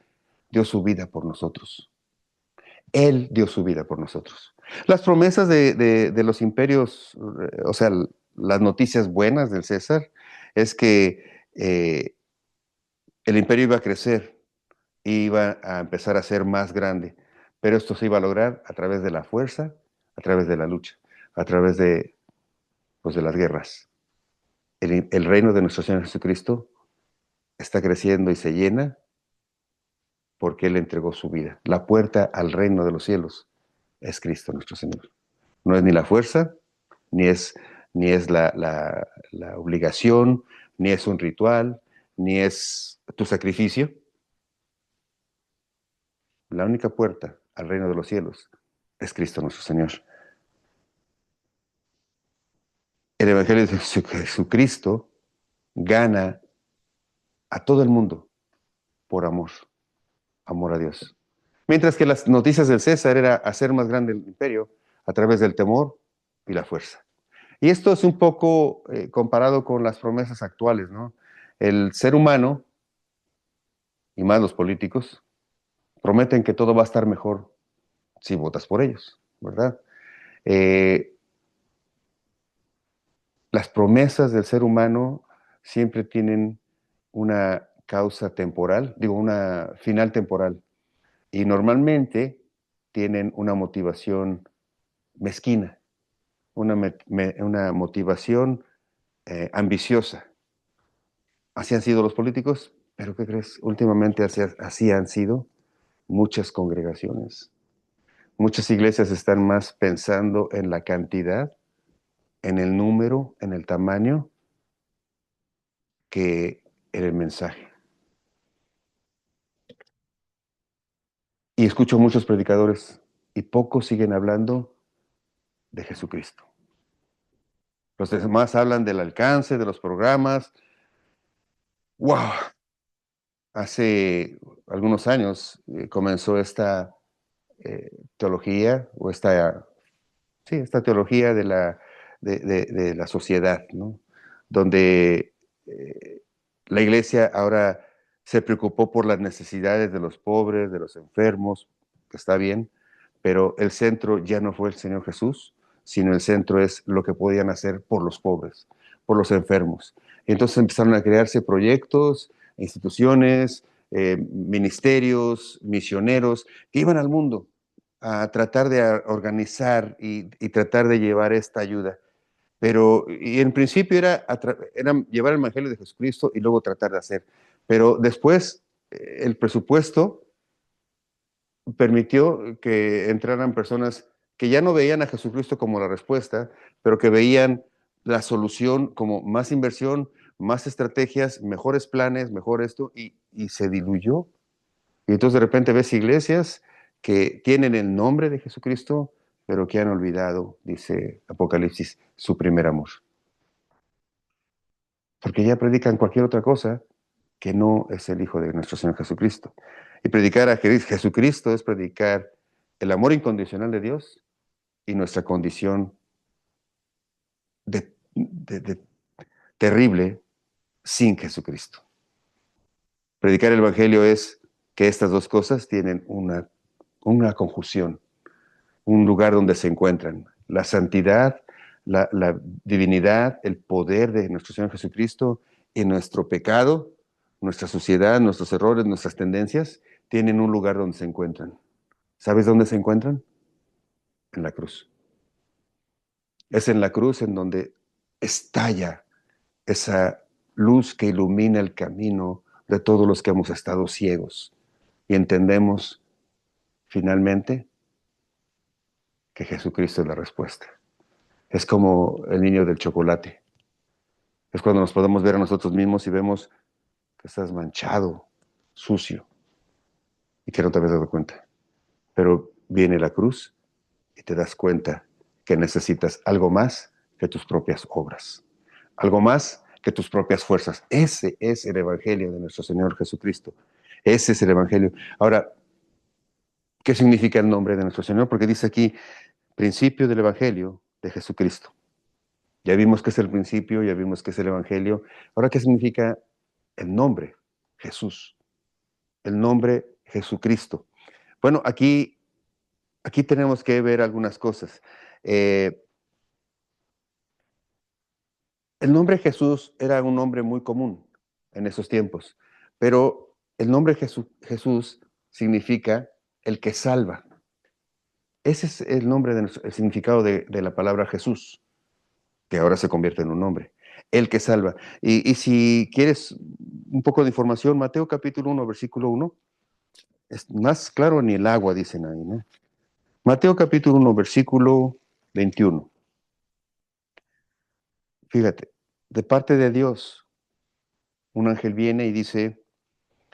dio su vida por nosotros. Él dio su vida por nosotros. Las promesas de los imperios, o sea, las noticias buenas del César, es que el imperio iba a crecer, iba a empezar a ser más grande, pero esto se iba a lograr a través de la fuerza, a través de la lucha, a través de, pues, de las guerras. El reino de nuestro Señor Jesucristo está creciendo y se llena porque Él entregó su vida. La puerta al reino de los cielos es Cristo nuestro Señor. No es ni la fuerza, ni es la obligación, ni es un ritual, ni es tu sacrificio. La única puerta al reino de los cielos es Cristo nuestro Señor. El Evangelio de Jesucristo gana a todo el mundo por amor a Dios. Mientras que las noticias del César era hacer más grande el imperio a través del temor y la fuerza. Y esto es un poco comparado con las promesas actuales, ¿no? El ser humano, y más los políticos, prometen que todo va a estar mejor si votas por ellos, ¿verdad? Eh, las promesas del ser humano siempre tienen una causa temporal, digo, una final temporal, y normalmente tienen una motivación mezquina, una motivación ambiciosa. Así han sido los políticos, pero ¿qué crees? Últimamente así han sido muchas congregaciones. Muchas iglesias están más pensando en la cantidad, en el número, en el tamaño, que en el mensaje. Y escucho muchos predicadores y pocos siguen hablando de Jesucristo. Los demás hablan del alcance, de los programas. ¡Wow! Hace algunos años comenzó esta teología, o esta teología de la sociedad, ¿no? Donde la iglesia ahora se preocupó por las necesidades de los pobres, de los enfermos, que está bien, pero el centro ya no fue el Señor Jesús, sino el centro es lo que podían hacer por los pobres, por los enfermos. Y entonces empezaron a crearse proyectos, instituciones, ministerios, misioneros, que iban al mundo a tratar de organizar y tratar de llevar esta ayuda. Pero, y en principio era llevar el Evangelio de Jesucristo y luego tratar de hacer. Pero después el presupuesto permitió que entraran personas que ya no veían a Jesucristo como la respuesta, pero que veían la solución como más inversión, más estrategias, mejores planes, mejor esto, y se diluyó. Y entonces de repente ves iglesias que tienen el nombre de Jesucristo, pero que han olvidado, dice Apocalipsis, su primer amor. Porque ya predican cualquier otra cosa que no es el Hijo de nuestro Señor Jesucristo. Y predicar a Jesucristo es predicar el amor incondicional de Dios y nuestra condición de terrible sin Jesucristo. Predicar el Evangelio es que estas dos cosas tienen una conjunción, un lugar donde se encuentran. La santidad, la divinidad, el poder de nuestro Señor Jesucristo y nuestro pecado, nuestra suciedad, nuestros errores, nuestras tendencias, tienen un lugar donde se encuentran. ¿Sabes dónde se encuentran? En la cruz. Es en la cruz en donde estalla esa luz que ilumina el camino de todos los que hemos estado ciegos y entendemos finalmente que Jesucristo es la respuesta. Es como el niño del chocolate. Es cuando nos podemos ver a nosotros mismos y vemos que estás manchado, sucio, y que no te habías dado cuenta. Pero viene la cruz y te das cuenta que necesitas algo más que tus propias obras, algo más que tus propias fuerzas. Ese es el Evangelio de nuestro Señor Jesucristo. Ese es el Evangelio. Ahora, ¿qué significa el nombre de nuestro Señor? Porque dice aquí, principio del Evangelio de Jesucristo. Ya vimos que es el principio, ya vimos que es el Evangelio. Ahora, ¿qué significa el nombre? Jesús. El nombre Jesucristo. Bueno, aquí tenemos que ver algunas cosas. El nombre Jesús era un nombre muy común en esos tiempos, pero el nombre Jesús significa el que salva. Ese es el nombre, el significado de la palabra Jesús, que ahora se convierte en un nombre. El que salva. Y si quieres un poco de información, Mateo capítulo 1, versículo 1, es más claro ni el agua, dicen ahí, ¿no? Mateo capítulo 1, versículo 21. Fíjate, de parte de Dios, un ángel viene y dice,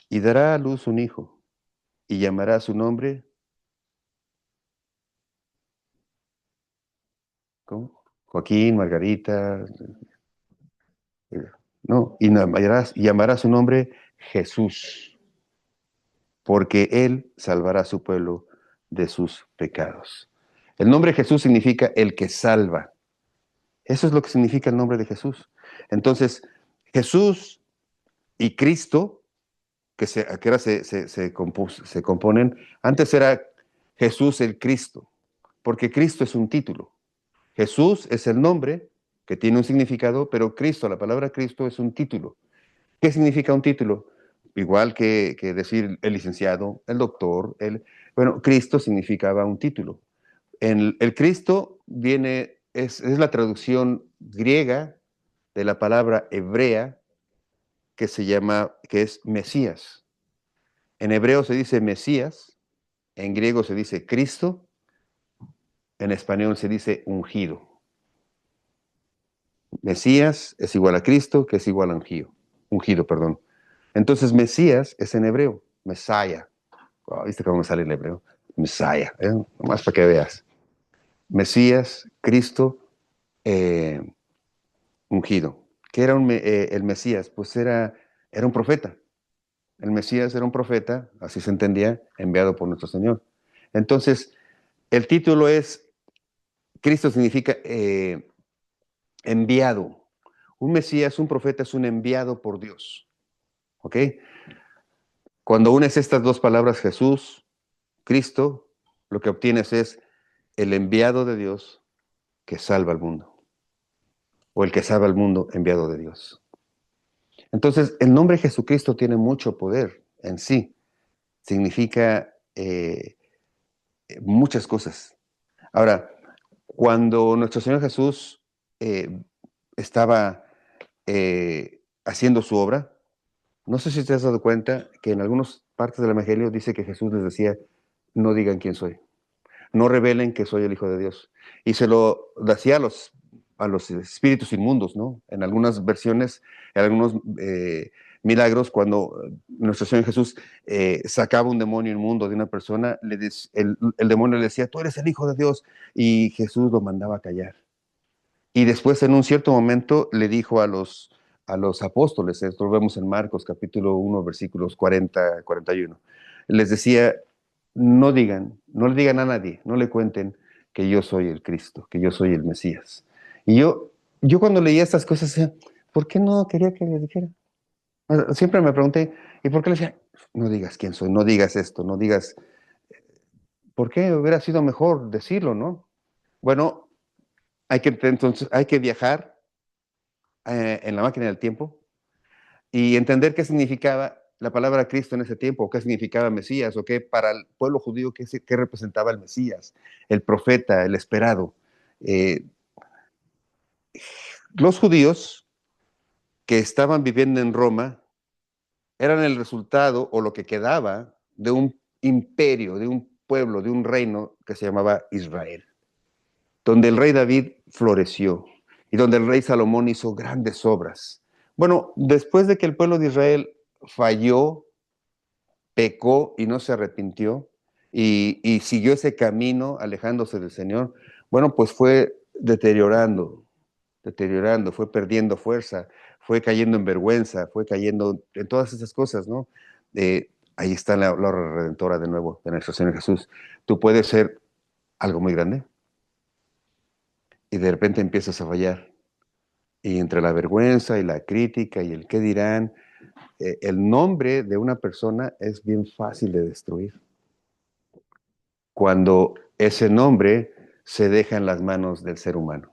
y dará a luz un hijo, y llamará su nombre, ¿cómo? Joaquín, Margarita, no, y llamará su nombre Jesús, porque él salvará a su pueblo de sus pecados. El nombre Jesús significa el que salva. Eso es lo que significa el nombre de Jesús. Entonces, Jesús y Cristo, que ahora se componen, antes era Jesús el Cristo, porque Cristo es un título. Jesús es el nombre que tiene un significado, pero Cristo, la palabra Cristo es un título. ¿Qué significa un título? Igual que decir el licenciado, el doctor, bueno, Cristo significaba un título. El Cristo es la traducción griega de la palabra hebrea que es Mesías. En hebreo se dice Mesías, en griego se dice Cristo, en español se dice ungido. Mesías es igual a Cristo, que es igual a ungido, perdón. Entonces Mesías es en hebreo, Messiah. Oh, ¿viste cómo me sale en hebreo? Messiah, nomás para que veas. Mesías, Cristo, eh, ungido. ¿Qué era el Mesías? Pues era un profeta. El Mesías era un profeta, así se entendía, enviado por nuestro Señor. Entonces, el título es, Cristo significa enviado. Un Mesías, un profeta es un enviado por Dios. ¿Ok? Cuando unes estas dos palabras, Jesús, Cristo, lo que obtienes es el enviado de Dios que salva al mundo. O el que salva al mundo enviado de Dios. Entonces, el nombre Jesucristo tiene mucho poder en sí. Significa muchas cosas. Ahora, cuando nuestro Señor Jesús estaba haciendo su obra, no sé si te has dado cuenta que en algunas partes del Evangelio dice que Jesús les decía, no digan quién soy, no revelen que soy el Hijo de Dios. Y se lo decía a los espíritus inmundos, ¿no? En algunas versiones, en algunos milagros, cuando nuestro Señor Jesús sacaba un demonio inmundo de una persona, el demonio le decía, tú eres el Hijo de Dios, y Jesús lo mandaba a callar. Y después, en un cierto momento, le dijo a los apóstoles, esto lo vemos en Marcos capítulo 1, versículos 40, 41, les decía, no le digan a nadie, no le cuenten que yo soy el Cristo, que yo soy el Mesías. Y yo cuando leía estas cosas, decía, ¿por qué no quería que les dijera? Siempre me pregunté, ¿y por qué le decía, no digas quién soy, no digas esto, no digas, ¿por qué hubiera sido mejor decirlo, no? Bueno, entonces hay que viajar en la máquina del tiempo y entender qué significaba la palabra Cristo en ese tiempo, qué significaba Mesías, o qué para el pueblo judío, qué representaba el Mesías, el profeta, el esperado. Eh, los judíos que estaban viviendo en Roma eran el resultado o lo que quedaba de un imperio, de un pueblo, de un reino que se llamaba Israel, donde el rey David floreció y donde el rey Salomón hizo grandes obras. Bueno, después de que el pueblo de Israel falló, pecó y no se arrepintió y siguió ese camino alejándose del Señor, bueno, pues fue deteriorando, fue perdiendo fuerza, fue cayendo en vergüenza, fue cayendo en todas esas cosas, ¿no? Ahí está la obra redentora de nuevo de nuestro Señor Jesús. Tú puedes ser algo muy grande y de repente empiezas a fallar. Y entre la vergüenza y la crítica y el qué dirán, el nombre de una persona es bien fácil de destruir. Cuando ese nombre se deja en las manos del ser humano.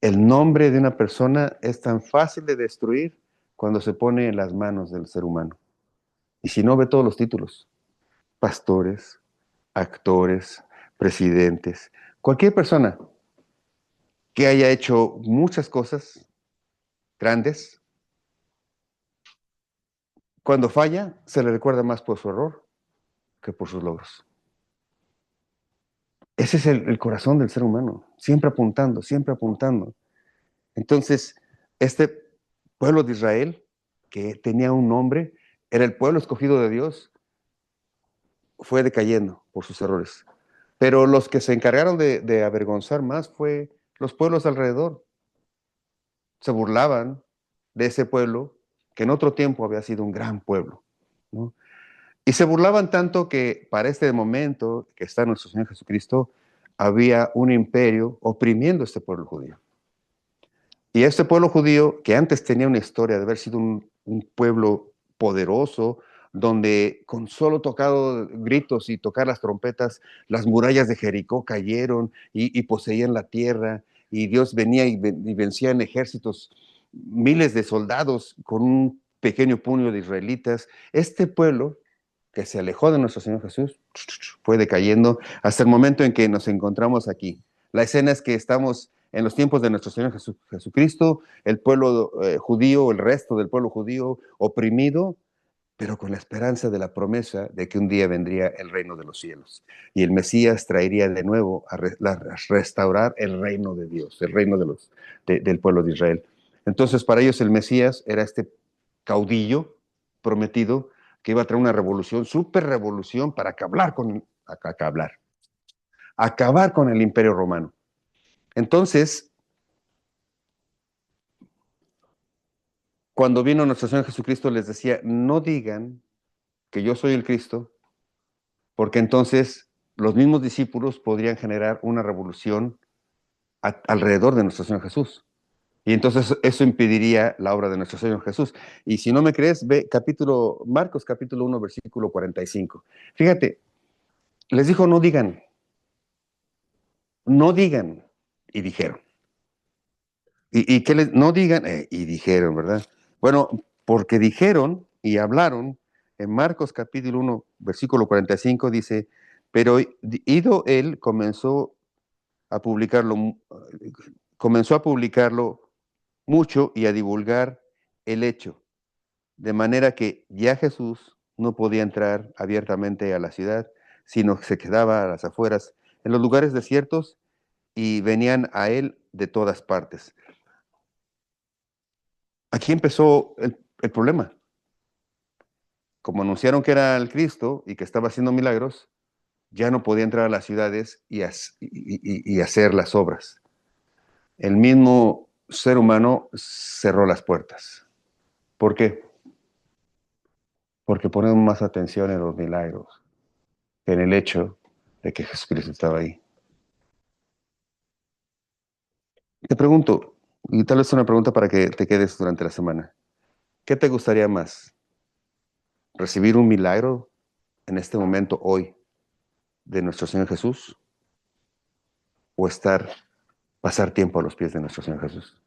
El nombre de una persona es tan fácil de destruir cuando se pone en las manos del ser humano. Y si no, ve todos los títulos. Pastores, actores, presidentes, cualquier persona que haya hecho muchas cosas grandes, cuando falla, se le recuerda más por su error que por sus logros. Ese es el corazón del ser humano, siempre apuntando, siempre apuntando. Entonces, este pueblo de Israel, que tenía un nombre, era el pueblo escogido de Dios, fue decayendo por sus errores. Pero los que se encargaron de avergonzar más fue los pueblos alrededor. Se burlaban de ese pueblo que en otro tiempo había sido un gran pueblo, ¿no? Y se burlaban tanto que para este momento que está nuestro Señor Jesucristo, había un imperio oprimiendo a este pueblo judío. Y este pueblo judío, que antes tenía una historia de haber sido un pueblo poderoso, donde con solo tocado gritos y tocar las trompetas, las murallas de Jericó cayeron y poseían la tierra, y Dios venía y vencía en ejércitos, miles de soldados con un pequeño puño de israelitas. Este pueblo que se alejó de nuestro Señor Jesús fue decayendo hasta el momento en que nos encontramos aquí. La escena es que estamos en los tiempos de nuestro Señor Jesucristo, el pueblo judío, el resto del pueblo judío oprimido, pero con la esperanza de la promesa de que un día vendría el reino de los cielos y el Mesías traería de nuevo a restaurar el reino de Dios, el reino del pueblo de Israel. Entonces, para ellos el Mesías era este caudillo prometido que iba a traer una revolución, super revolución para acabar con el imperio romano. Entonces, cuando vino nuestro Señor Jesucristo, les decía, no digan que yo soy el Cristo, porque entonces los mismos discípulos podrían generar una revolución alrededor de nuestro Señor Jesús. Y entonces eso impediría la obra de nuestro Señor Jesús. Y si no me crees, ve Marcos capítulo 1, versículo 45. Fíjate, les dijo, no digan, y dijeron. ¿Y qué les? No digan, y dijeron, ¿verdad? Bueno, porque dijeron y hablaron, en Marcos capítulo 1, versículo 45 dice, pero ido él comenzó a publicarlo mucho y a divulgar el hecho, de manera que ya Jesús no podía entrar abiertamente a la ciudad, sino que se quedaba a las afueras, en los lugares desiertos, y venían a él de todas partes. Aquí empezó el problema. Como anunciaron que era el Cristo y que estaba haciendo milagros, ya no podía entrar a las ciudades y hacer las obras. El mismo ser humano cerró las puertas. ¿Por qué? Porque ponemos más atención en los milagros que en el hecho de que Jesucristo estaba ahí. Te pregunto, y tal vez una pregunta para que te quedes durante la semana. ¿Qué te gustaría más? ¿Recibir un milagro en este momento, hoy, de nuestro Señor Jesús? ¿O pasar tiempo a los pies de nuestro Señor Jesús?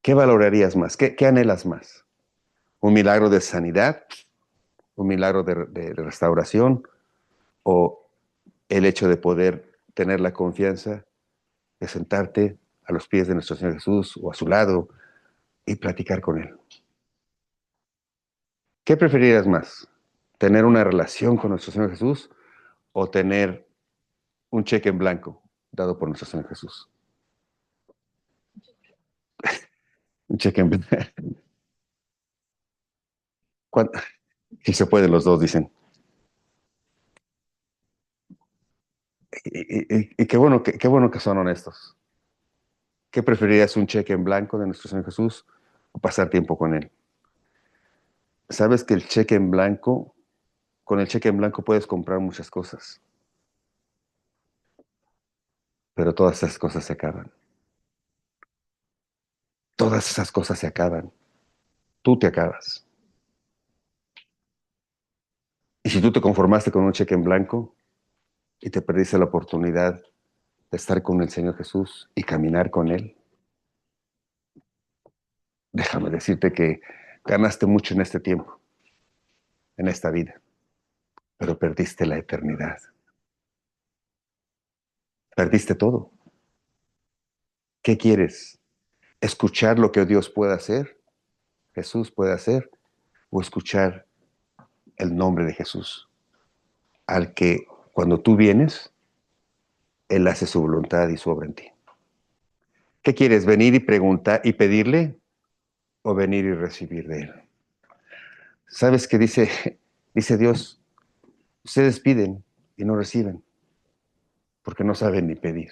¿Qué valorarías más? ¿Qué anhelas más? ¿Un milagro de sanidad? ¿Un milagro de restauración? ¿O el hecho de poder tener la confianza de sentarte a los pies de nuestro Señor Jesús o a su lado y platicar con Él? ¿Qué preferirías más? ¿Tener una relación con nuestro Señor Jesús o tener un cheque en blanco dado por nuestro Señor Jesús? Un cheque en blanco. Si se puede, los dos dicen. Y qué bueno que son honestos. ¿Qué preferirías, un cheque en blanco de nuestro Señor Jesús o pasar tiempo con Él? Sabes que con el cheque en blanco puedes comprar muchas cosas, pero todas esas cosas se acaban. Todas esas cosas se acaban. Tú te acabas. Y si tú te conformaste con un cheque en blanco y te perdiste la oportunidad de estar con el Señor Jesús y caminar con Él, déjame decirte que ganaste mucho en este tiempo, en esta vida, pero perdiste la eternidad. Perdiste todo. ¿Qué quieres? ¿Escuchar lo que Dios puede hacer, Jesús puede hacer, o escuchar el nombre de Jesús, al que cuando tú vienes, Él hace su voluntad y su obra en ti? ¿Qué quieres? ¿Venir y preguntar y pedirle o venir y recibir de Él? ¿Sabes qué dice, dice Dios? Ustedes piden y no reciben porque no saben ni pedir.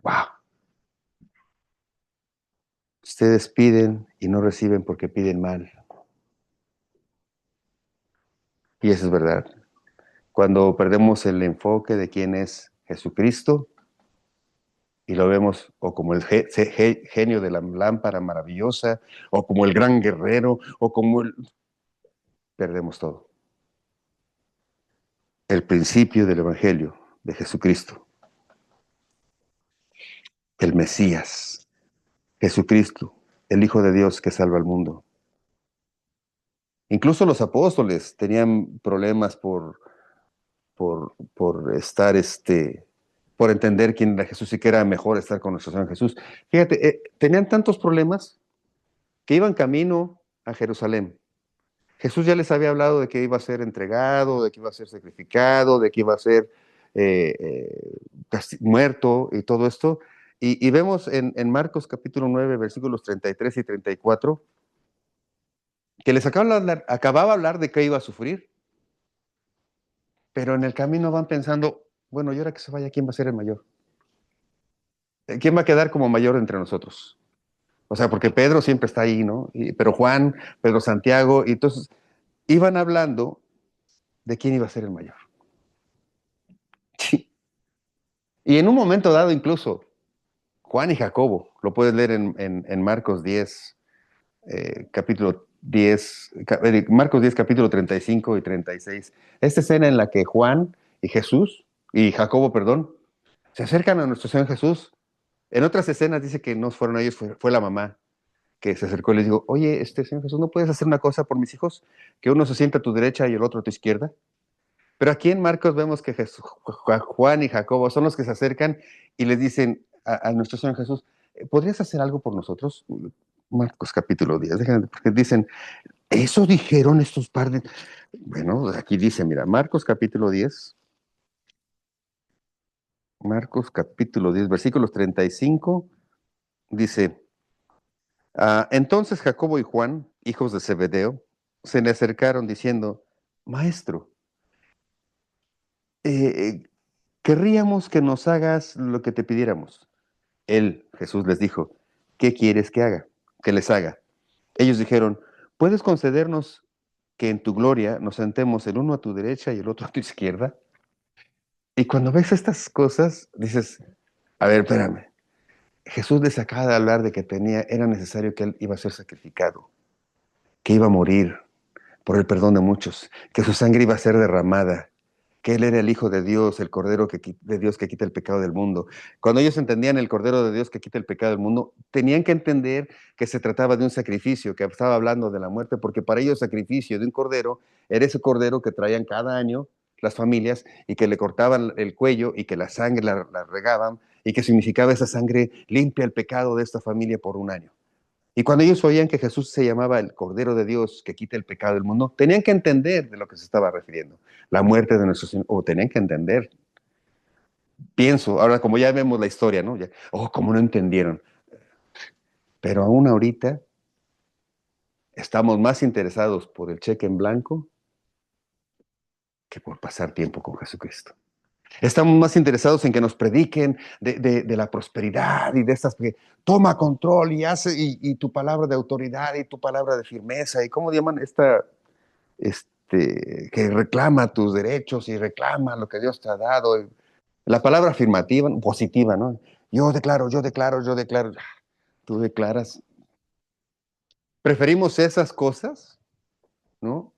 ¡Wow! Ustedes piden y no reciben porque piden mal. Y eso es verdad. Cuando perdemos el enfoque de quién es Jesucristo y lo vemos o como el genio de la lámpara maravillosa, o como el gran guerrero, o como el... Perdemos todo. El principio del Evangelio de Jesucristo, el Mesías, Jesucristo, el Hijo de Dios que salva al mundo. Incluso los apóstoles tenían problemas por estar, por entender quién era Jesús y que era mejor estar con nuestro Señor Jesús. Fíjate, tenían tantos problemas que iban camino a Jerusalén. Jesús ya les había hablado de que iba a ser entregado, de que iba a ser sacrificado, de que iba a ser muerto y todo esto. Y vemos en Marcos capítulo 9, versículos 33 y 34, que les acababa de hablar de que iba a sufrir, pero en el camino van pensando, bueno, y ahora que se vaya, ¿quién va a ser el mayor? ¿Quién va a quedar como mayor entre nosotros? O sea, porque Pedro siempre está ahí, ¿no? Pero Juan, Pedro Santiago, y entonces iban hablando de quién iba a ser el mayor. Sí. Y en un momento dado incluso, Juan y Jacobo, lo puedes leer en Marcos 10, capítulo 10, Marcos 10, capítulo 35 y 36. Esta escena en la que Juan y Jesús, y Jacobo, perdón, se acercan a nuestro Señor Jesús. En otras escenas dice que no fueron ellos, fue la mamá que se acercó y les dijo, oye, Señor Jesús, ¿no puedes hacer una cosa por mis hijos? Que uno se sienta a tu derecha y el otro a tu izquierda. Pero aquí en Marcos vemos que Juan y Jacobo son los que se acercan y les dicen a nuestro Señor Jesús, ¿podrías hacer algo por nosotros? Marcos capítulo 10, déjenme, porque dicen, eso dijeron estos par de... Bueno, aquí dice, mira, Marcos capítulo 10, versículos 35 Dice, entonces Jacobo y Juan, hijos de Zebedeo, se le acercaron diciendo, Maestro, eh, querríamos que nos hagas lo que te pidiéramos. Él, Jesús, les dijo, ¿qué quieres que haga? Que les haga. Ellos dijeron, ¿puedes concedernos que en tu gloria nos sentemos el uno a tu derecha y el otro a tu izquierda? Y cuando ves estas cosas, dices, a ver, espérame. Jesús les acaba de hablar de que era necesario que él iba a ser sacrificado, que iba a morir por el perdón de muchos, que su sangre iba a ser derramada, que él era el Hijo de Dios, el Cordero de Dios que quita el pecado del mundo. Cuando ellos entendían el Cordero de Dios que quita el pecado del mundo, tenían que entender que se trataba de un sacrificio, que estaba hablando de la muerte, porque para ellos el sacrificio de un cordero era ese cordero que traían cada año las familias y que le cortaban el cuello y que la sangre la regaban y que significaba esa sangre limpia el pecado de esta familia por un año. Y cuando ellos oían que Jesús se llamaba el Cordero de Dios que quita el pecado del mundo, tenían que entender de lo que se estaba refiriendo. La muerte de nuestro Señor, o tenían que entender. Pienso, ahora como ya vemos la historia, ¿no? Ya, como no entendieron. Pero aún ahorita estamos más interesados por el cheque en blanco que por pasar tiempo con Jesucristo. Estamos más interesados en que nos prediquen de la prosperidad y de estas que toma control y hace, y tu palabra de autoridad y tu palabra de firmeza, y cómo llaman que reclama tus derechos y reclama lo que Dios te ha dado. La palabra afirmativa, positiva, ¿no? Yo declaro, yo declaro, yo declaro. Tú declaras. Preferimos esas cosas, ¿no?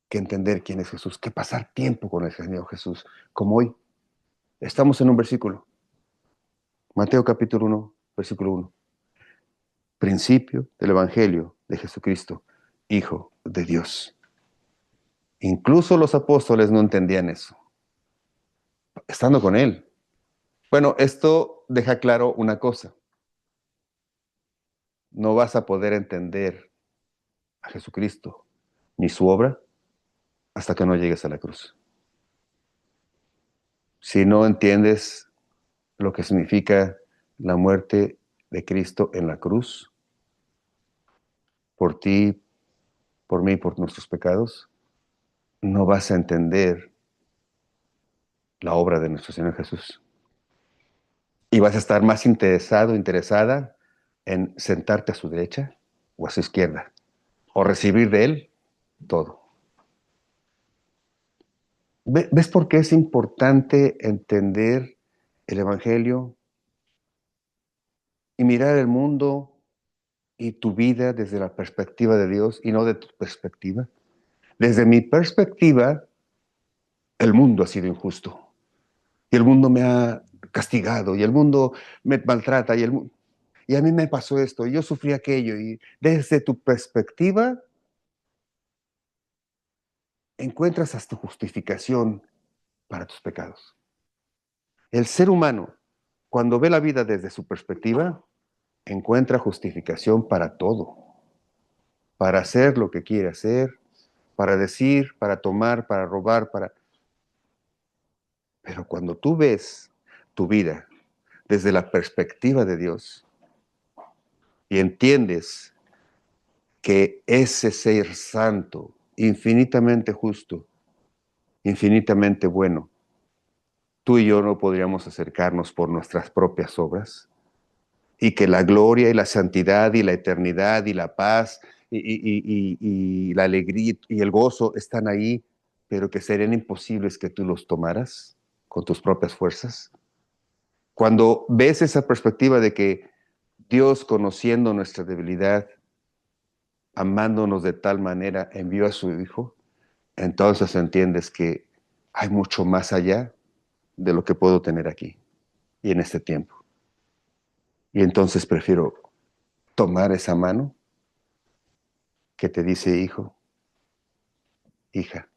Que entender quién es Jesús, que pasar tiempo con el Señor Jesús, como hoy. Estamos en un versículo, Mateo capítulo 1, versículo 1. Principio del Evangelio de Jesucristo, Hijo de Dios. Incluso los apóstoles no entendían eso, estando con Él. Bueno, esto deja claro una cosa. No vas a poder entender a Jesucristo ni su obra hasta que no llegues a la cruz. Si no entiendes lo que significa la muerte de Cristo en la cruz, por ti, por mí, por nuestros pecados, no vas a entender la obra de nuestro Señor Jesús. Y vas a estar más interesado, interesada en sentarte a su derecha o a su izquierda, o recibir de Él todo. ¿Ves por qué es importante entender el Evangelio y mirar el mundo y tu vida desde la perspectiva de Dios y no de tu perspectiva? Desde mi perspectiva, el mundo ha sido injusto y el mundo me ha castigado y el mundo me maltrata y a mí me pasó esto y yo sufrí aquello, y desde tu perspectiva encuentras hasta justificación para tus pecados. El ser humano, cuando ve la vida desde su perspectiva, encuentra justificación para todo, para hacer lo que quiere hacer, para decir, para tomar, para robar, para... Pero cuando tú ves tu vida desde la perspectiva de Dios y entiendes que ese ser santo, infinitamente justo, infinitamente bueno, tú y yo no podríamos acercarnos por nuestras propias obras, y que la gloria y la santidad y la eternidad y la paz y la alegría y el gozo están ahí, pero que serían imposibles que tú los tomaras con tus propias fuerzas. Cuando ves esa perspectiva de que Dios, conociendo nuestra debilidad, amándonos de tal manera, envió a su Hijo, entonces entiendes que hay mucho más allá de lo que puedo tener aquí y en este tiempo. Y entonces prefiero tomar esa mano que te dice, hijo, hija,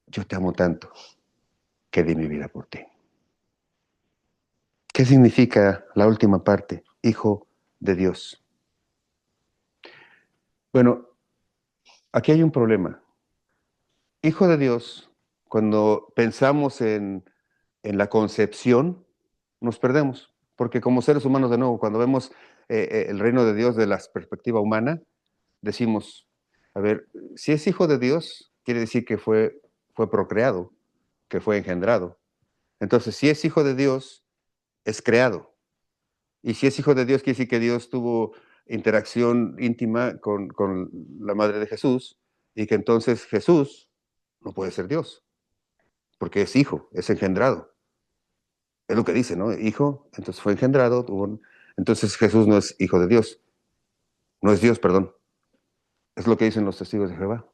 yo te amo tanto que di mi vida por ti. ¿Qué significa la última parte? Hijo de Dios. Bueno, aquí hay un problema. Hijo de Dios, cuando pensamos en la concepción, nos perdemos. porque como seres humanos, de nuevo, cuando vemos el reino de Dios de la perspectiva humana, decimos, a ver, si es hijo de Dios, quiere decir que fue procreado, que fue engendrado. Entonces, si es hijo de Dios, es creado. Y si es hijo de Dios, quiere decir que Dios tuvo interacción íntima con la madre de Jesús y que entonces Jesús no puede ser Dios, porque es hijo, es engendrado. Es lo que dice, ¿no? Hijo, entonces fue engendrado, entonces Jesús no es hijo de Dios, no es Dios, perdón. Es lo que dicen los testigos de Jehová.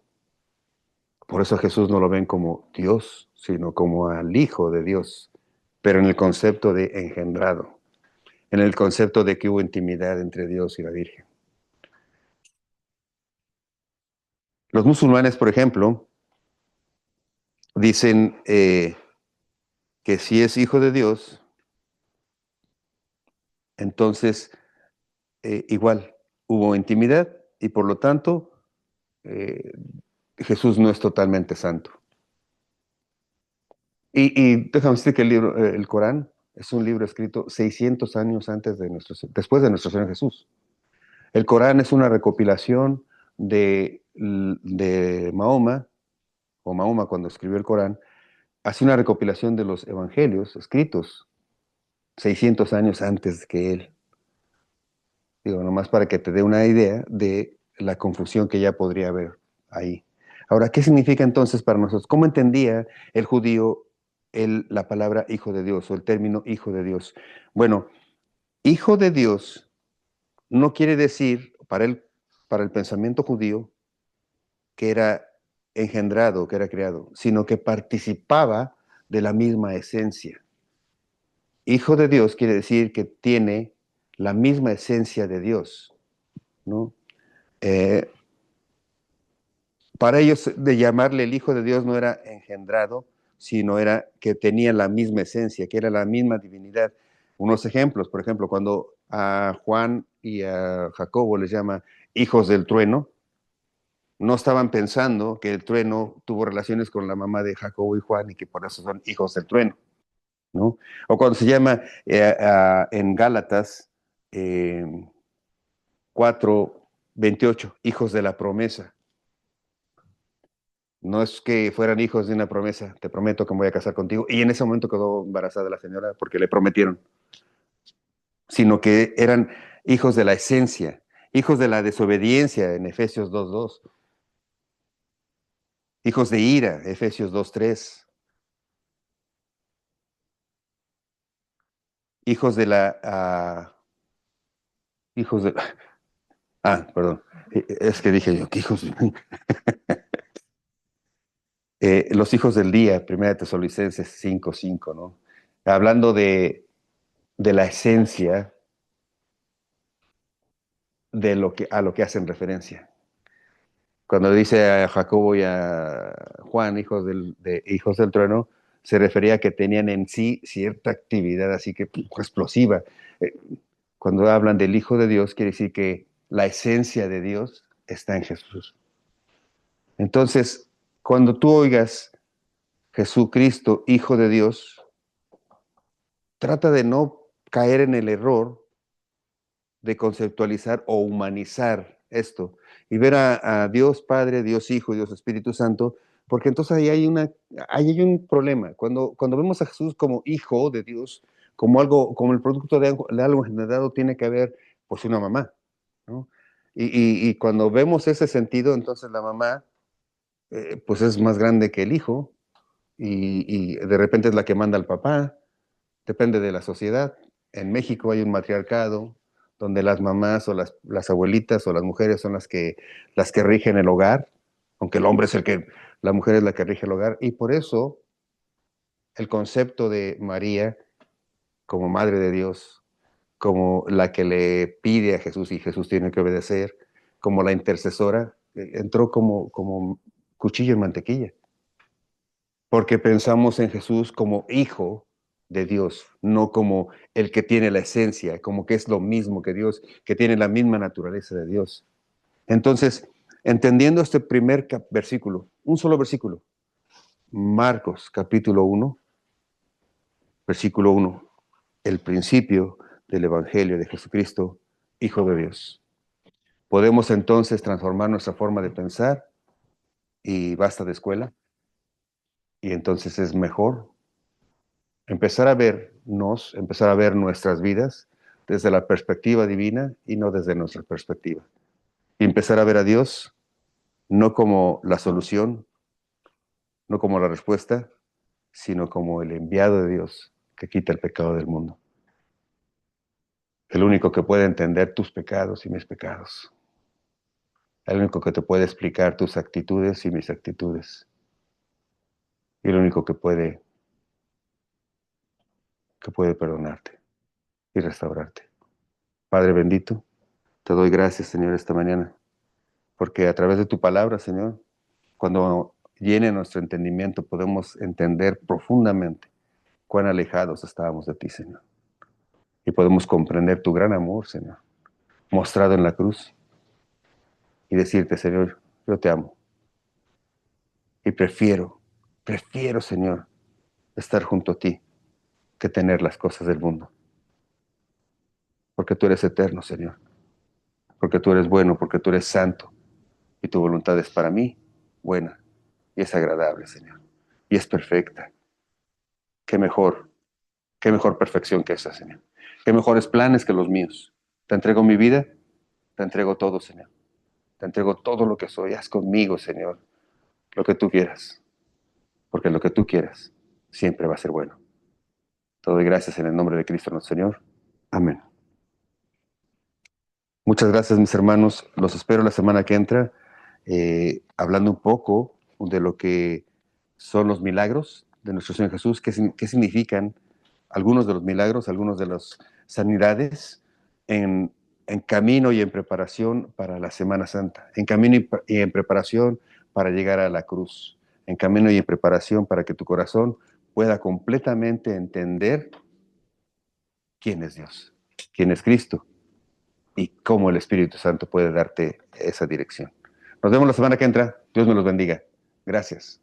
Por eso a Jesús no lo ven como Dios, sino como al Hijo de Dios, pero en el concepto de engendrado, en el concepto de que hubo intimidad entre Dios y la Virgen. Los musulmanes, por ejemplo, dicen que si es hijo de Dios, entonces igual hubo intimidad y por lo tanto eh, Jesús no es totalmente santo. Y déjame decir que el Corán es un libro escrito 600 años después de nuestro Señor Jesús. El Corán es una recopilación de Mahoma, o Mahoma cuando escribió el Corán, hace una recopilación de los evangelios escritos 600 años antes que él. Digo, nomás para que te dé una idea de la confusión que ya podría haber ahí. Ahora, ¿qué significa entonces para nosotros? ¿Cómo entendía el judío la palabra hijo de Dios o el término hijo de Dios? Bueno, hijo de Dios no quiere decir para el pensamiento judío que era engendrado, que era creado, sino que participaba de la misma esencia. Hijo de Dios quiere decir que tiene la misma esencia de Dios, ¿no? Eh, para ellos, de llamarle el Hijo de Dios no era engendrado, sino era que tenía la misma esencia, que era la misma divinidad. Unos ejemplos, por ejemplo, cuando a Juan y a Jacobo les llama hijos del trueno, no estaban pensando que el trueno tuvo relaciones con la mamá de Jacobo y Juan y que por eso son hijos del trueno, ¿no? O cuando se llama en Gálatas 4:28, hijos de la promesa. No es que fueran hijos de una promesa, te prometo que me voy a casar contigo. Y en ese momento quedó embarazada la señora porque le prometieron, sino que eran hijos de la esencia, hijos de la desobediencia en Efesios 2:2, hijos de ira, Efesios 2:3, hijos de hijos de, perdón, es que dije yo, ¿qué hijos? Los hijos del día, 1 Tesalonicenses 5:5, ¿no? Hablando de la esencia a lo que hacen referencia. Cuando dice a Jacobo y a Juan, hijos del trueno, se refería a que tenían en sí cierta actividad así que explosiva. Eh, Cuando hablan del Hijo de Dios, quiere decir que la esencia de Dios está en Jesús. Entonces, cuando tú oigas Jesucristo, Hijo de Dios, trata de no caer en el error de conceptualizar o humanizar esto y ver a Dios Padre, Dios Hijo, Dios Espíritu Santo, porque entonces ahí hay un problema. Cuando vemos a Jesús como Hijo de Dios, como como el producto de algo generado, tiene que haber pues una mamá, ¿no? Y cuando vemos ese sentido, entonces la mamá pues es más grande que el hijo y de repente es la que manda al papá, depende de la sociedad. En México hay un matriarcado donde las mamás o las abuelitas o las mujeres son las que rigen el hogar, aunque el hombre es la mujer es la que rige el hogar. Y por eso el concepto de María como Madre de Dios, como la que le pide a Jesús y Jesús tiene que obedecer, como la intercesora, entró como cuchillo en mantequilla. Porque pensamos en Jesús como hijo de Dios, no como el que tiene la esencia, como que es lo mismo que Dios, que tiene la misma naturaleza de Dios. Entonces, entendiendo este primer versículo, un solo versículo, Marcos capítulo 1, versículo 1, el principio del Evangelio de Jesucristo, Hijo de Dios. Podemos entonces transformar nuestra forma de pensar y basta de escuela. Y entonces es mejor empezar a vernos, empezar a ver nuestras vidas desde la perspectiva divina y no desde nuestra perspectiva. Y empezar a ver a Dios no como la solución, no como la respuesta, sino como el enviado de Dios que quita el pecado del mundo. El único que puede entender tus pecados y mis pecados. El único que te puede explicar tus actitudes y mis actitudes. Y el único que puede perdonarte y restaurarte. Padre bendito, te doy gracias, Señor, esta mañana, porque a través de tu palabra, Señor, cuando llene nuestro entendimiento, podemos entender profundamente cuán alejados estábamos de ti, Señor. Y podemos comprender tu gran amor, Señor, mostrado en la cruz, y decirte, Señor, yo te amo. Y prefiero, Señor, estar junto a ti que tener las cosas del mundo. Porque tú eres eterno, Señor. Porque tú eres bueno, porque tú eres santo. Y tu voluntad es para mí buena y es agradable, Señor. Y es perfecta. Qué mejor perfección que esa, Señor. Qué mejores planes que los míos. Te entrego mi vida, te entrego todo, Señor. Te entrego todo lo que soy. Haz conmigo, Señor, lo que tú quieras. Porque lo que tú quieras siempre va a ser bueno. Te doy gracias en el nombre de Cristo nuestro Señor. Amén. Muchas gracias, mis hermanos. Los espero la semana que entra, hablando un poco de lo que son los milagros de nuestro Señor Jesús, qué significan algunos de los milagros, algunos de las sanidades en camino y en preparación para la Semana Santa, en camino y en preparación para llegar a la cruz, en camino y en preparación para que tu corazón pueda completamente entender quién es Dios, quién es Cristo y cómo el Espíritu Santo puede darte esa dirección. Nos vemos la semana que entra. Dios me los bendiga. Gracias.